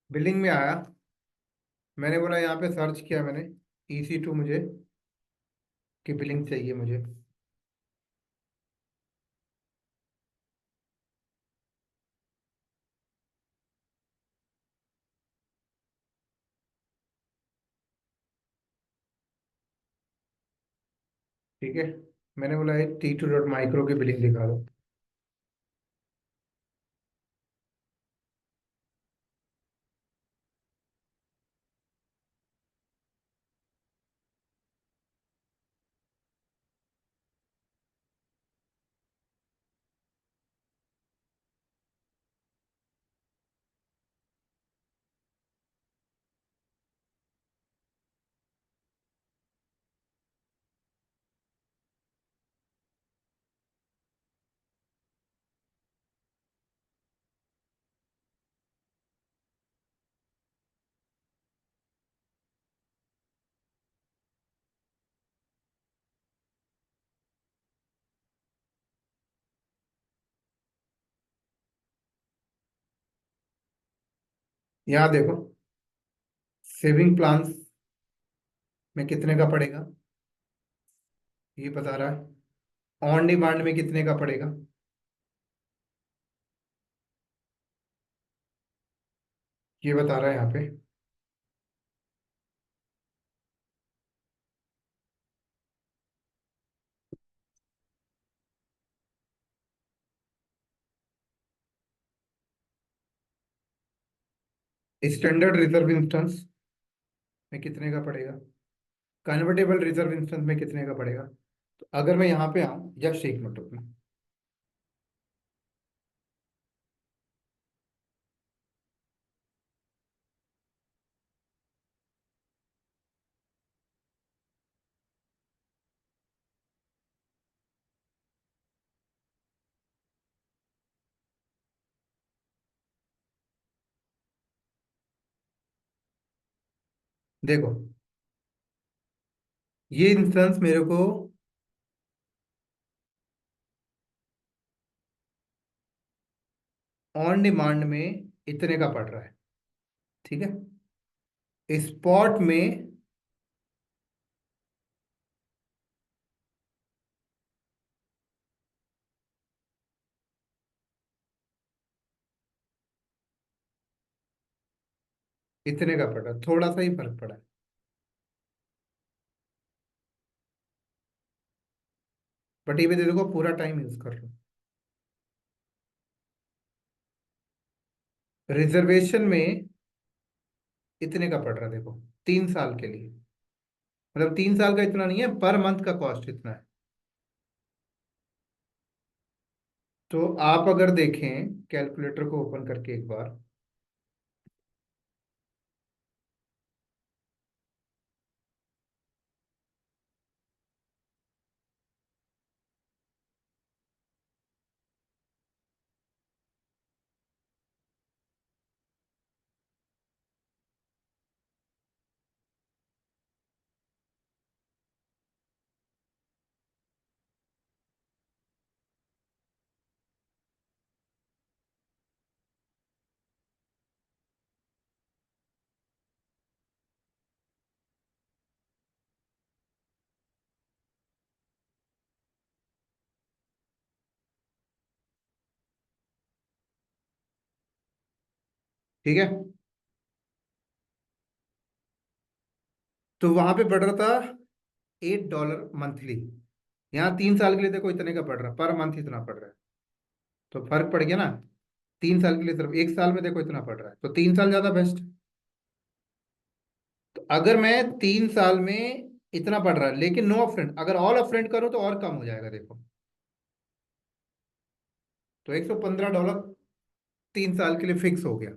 बिलिंग में आया, मैंने बोला यहाँ पे सर्च किया मैंने EC2 मुझे की बिलिंग चाहिए मुझे। ठीक है, मैंने बोला ये T2.micro की बिलिंग दिखा दो। यहाँ देखो, सेविंग प्लान्स में कितने का पड़ेगा ये बता रहा है, ऑन डिमांड में कितने का पड़ेगा, ये बता रहा है यहाँ पे। स्टैंडर्ड रिजर्व इंस्टेंस में कितने का पड़ेगा, कन्वर्टेबल रिजर्व इंस्टेंस में कितने का पड़ेगा। तो अगर मैं यहाँ पे आऊँ, जस्ट एक मिनट रुकना, देखो ये इंस्टेंस मेरे को ऑन डिमांड में इतने का पड़ रहा है, ठीक है। स्पॉट में इतने का पड़ रहा है, थोड़ा सा ही फर्क पड़ा है। बट ये भी देखो पूरा टाइम यूज कर लो। रिजर्वेशन में इतने का पड़ रहा है, देखो 3 साल के लिए, मतलब 3 साल का इतना नहीं है, पर मंथ का कॉस्ट इतना है। तो आप अगर देखें कैलकुलेटर को ओपन करके एक बार, ठीक है, तो वहां पे पड़ रहा था $8 मंथली। यहाँ 3 साल के लिए देखो इतने का पड़ रहा है, पर मंथ इतना पड़ रहा है, तो फर्क पड़ गया ना। 3 साल के लिए सिर्फ, 1 साल में देखो इतना पड़ रहा है, तो 3 साल ज्यादा बेस्ट। तो अगर मैं 3 साल में इतना पड़ रहा है, लेकिन नो अपफ्रंट, अगर ऑल अपफ्रंट करूं तो और कम हो जाएगा देखो, तो $115 3 साल के लिए फिक्स हो गया।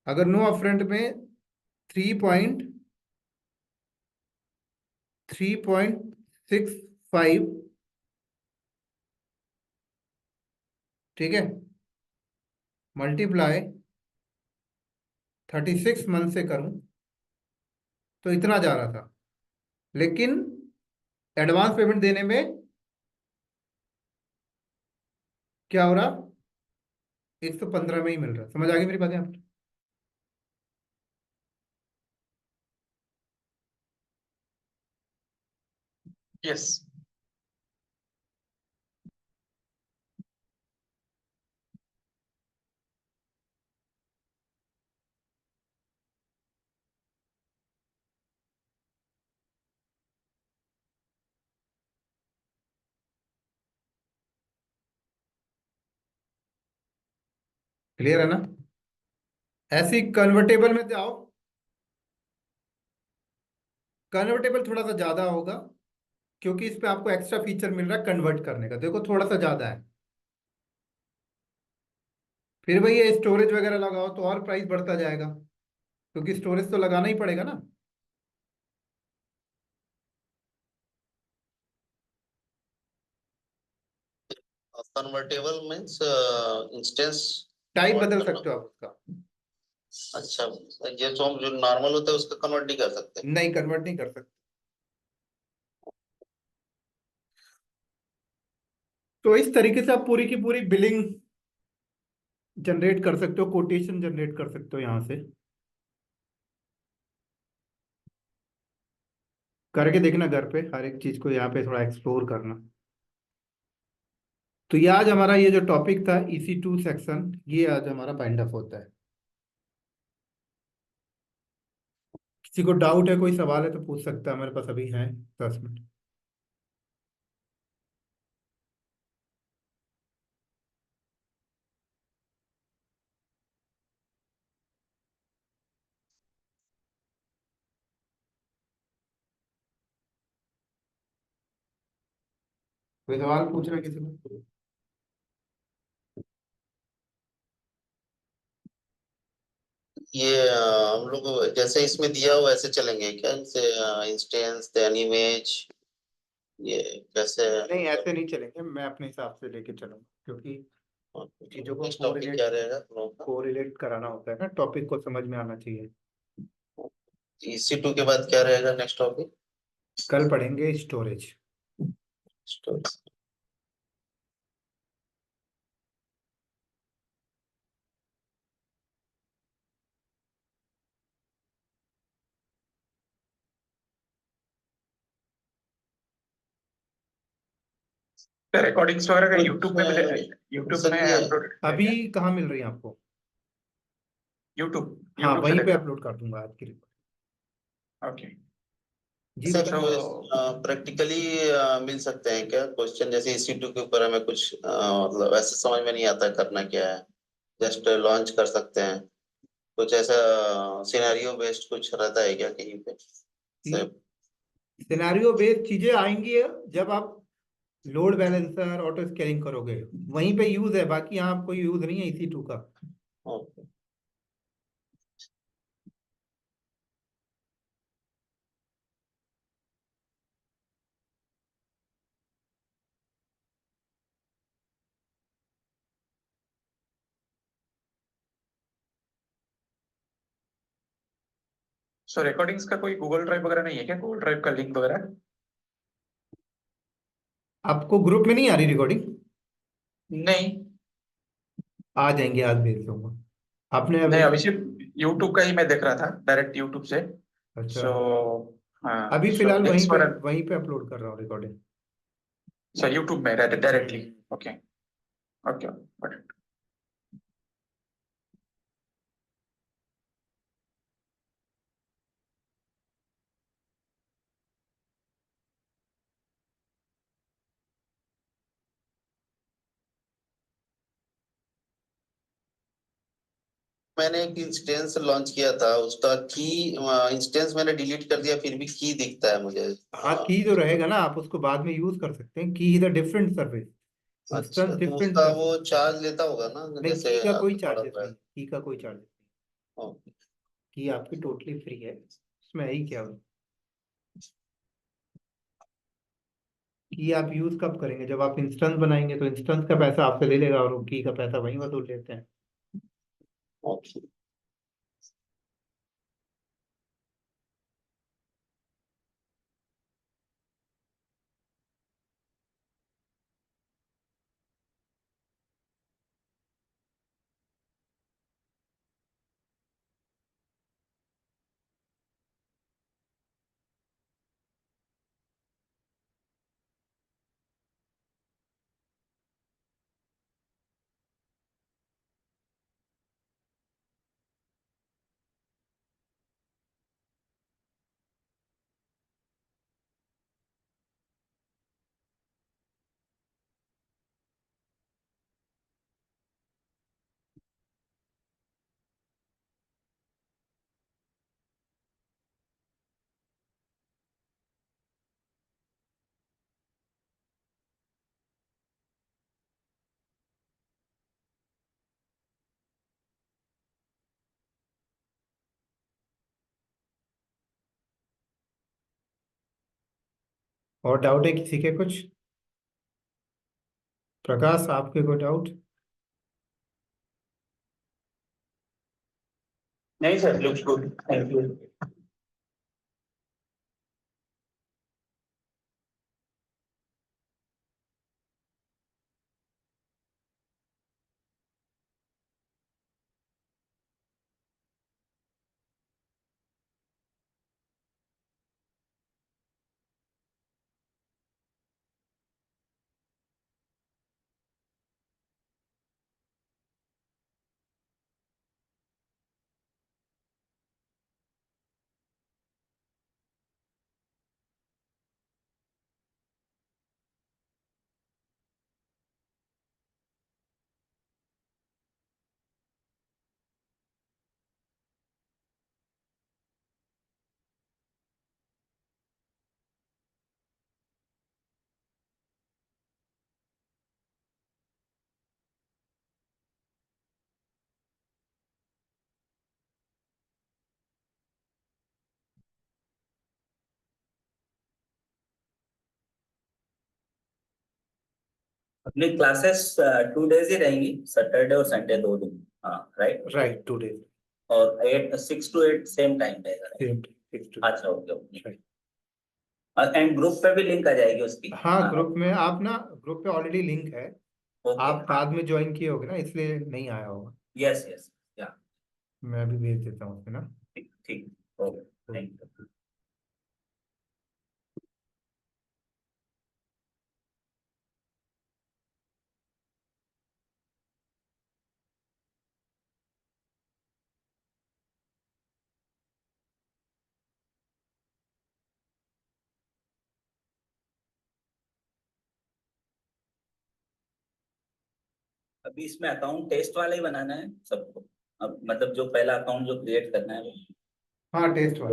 अगर नो अपफ्रंट में 3.65, ठीक है, मल्टीप्लाई 36 मंथ से करूं तो इतना जा रहा था, लेकिन एडवांस पेमेंट देने में क्या हो रहा, 115 में ही मिल रहा है। समझ आ गई मेरी बात यहाँ पर। Yes. क्लियर है ना। ऐसी कन्वर्टेबल में जाओ, कन्वर्टेबल थोड़ा सा ज्यादा होगा, क्योंकि इस पे आपको एक्स्ट्रा फीचर मिल रहा है कन्वर्ट करने का, देखो थोड़ा सा ज्यादा है। फिर वही ये स्टोरेज वगैरह लगाओ तो और प्राइस बढ़ता जाएगा, क्योंकि स्टोरेज तो लगाना ही पड़ेगा ना। Convertible means instance type convert बदल करना। सकते हो आप उसका। अच्छा, ये जो हम जो नॉर्मल होता है उसका कन्वर्ट नहीं कर सकते। नहीं, कन्वर्ट नहीं कर सकते। तो इस तरीके से आप पूरी की पूरी बिलिंग जनरेट कर सकते हो, कोटेशन जनरेट कर सकते हो यहाँ से, करके देखना घर पे, हर एक चीज को यहाँ पे थोड़ा एक्सप्लोर करना। तो ये आज हमारा ये जो टॉपिक था EC2 सेक्शन, ये आज हमारा बाइंड अप होता है। किसी को डाउट है, कोई सवाल है तो पूछ सकता है, मेरे पास अभी है 10 मिनट। कोई सवाल पूछ रहा है किसी को? ये हम लोग जैसे इसमें दिया हुआ वैसे चलेंगे क्या, जैसे इंस्टेंस देन इमेज, ये कैसे? नहीं, ऐसे नहीं चलेंगे, मैं अपने हिसाब से लेके चलूंगा, क्योंकि चीजों को नेक्स्ट टॉपिक क्या रहेगा हम लोगों का? कोरिलेट कराना होता है ना, टॉपिक को समझ में आना चाहिए। EC2 के बाद क्या रहेगा नेक्स्ट टॉपिक? कल पढ़ेंगे स्टोरेज। रिकॉर्डिंग्स वगैरह का कुछ, यूट्यूब में मिले, यूट्यूब में चलिए, अपलोड अभी कहाँ मिल रही है आपको? यूट्यूब हाँ, यूट्यूब से वहीं पे देखा। अपलोड कर दूंगा आज की रिपोर्ट। ओके। जी जैसे बताइए। प्रैक्टिकली मिल सकते हैं क्या क्वेश्चन, जैसे EC2 के ऊपर हमें कुछ मतलब ऐसे समझ में नहीं आता करना क्या है, जस्ट लॉन्च कर सकते हैं, कुछ ऐसा सिनेरियो बेस्ड कुछ रहता है क्या कहीं पे? से सिनेरियो बेस्ड चीजें आएंगी जब आप लोड बैलेंसर ऑटो स्केलिंग करोगे, वहीं पे यूज है, बाकी यहाँ कोई यूज नहीं है EC2 का। ओके। सो रिकॉर्डिंग्स का कोई गूगल ड्राइव वगैरह नहीं है क्या, गूगल ड्राइव का लिंक वगैरह? आपको ग्रुप में नहीं आ रही रिकॉर्डिंग? नहीं आ जाएंगे, आज भेज दूंगा। आपने नहीं, अभी? अभी सिर्फ यूट्यूब का ही मैं देख रहा था, डायरेक्ट यूट्यूब से। अच्छा, सो हाँ, अभी सो फिलहाल लिंक्स वगैरह। वहीं पे अपलोड कर रहा हूँ रिकॉर्डिंग। सो यूट्यूब में डायरेक्टली। Okay okay. मैंने एक इंस्टेंस लॉन्च किया था, उसका की इंस्टेंस मैंने डिलीट कर दिया, फिर भी की दिखता है मुझे। हाँ, की जो रहेगा ना, आप उसको बाद में यूज कर सकते हैं। की इज अ डिफरेंट सर्विस, अच्छा, इंस्टेंस तो डिफरेंट उसका वो सर्विस। चार्ज लेता होगा ना, नहीं, जैसे की का कोई थोड़ा चार्जेस नहीं, की का कोई चार्जेस नहीं। ओके। की आपकी टोटली फ्री है, उसमें है ही क्या? की आप यूज कब करेंगे? जब आप इंस्टेंस बनाएंगे तो इंस्टेंस का पैसा आपसे ले लेगा, और की का पैसा वहीं वसूल लेते हैं। ओके। और डाउट है किसी के कुछ? प्रकाश, आपके कोई डाउट? नहीं sir, looks good, thank you. अपनी क्लासेस 2 days ही रहेंगी, सैटरडे और संडे 2 दिन, हाँ राइट। राइट, 2 days और 6 to 8 सेम टाइम रहेगा, right? सेम 6 to अच्छा okay okay. Right. And group पे भी लिंक आ जाएगी उसकी? हाँ, ग्रुप में आप ना, ग्रुप पे ऑलरेडी लिंक है, ओके। आप बाद में ज्वाइन किए होगे ना, इसलिए नहीं आया होगा। यस यस, या मैं अभी भेज देता हूँ उसमें ना। ठीक ठीक, ओके थैंक यू। अभी इसमें अकाउंट टेस्ट वाला ही बनाना है सबको, अब मतलब जो पहला अकाउंट जो क्रिएट करना है वो हाँ, टेस्ट वाला।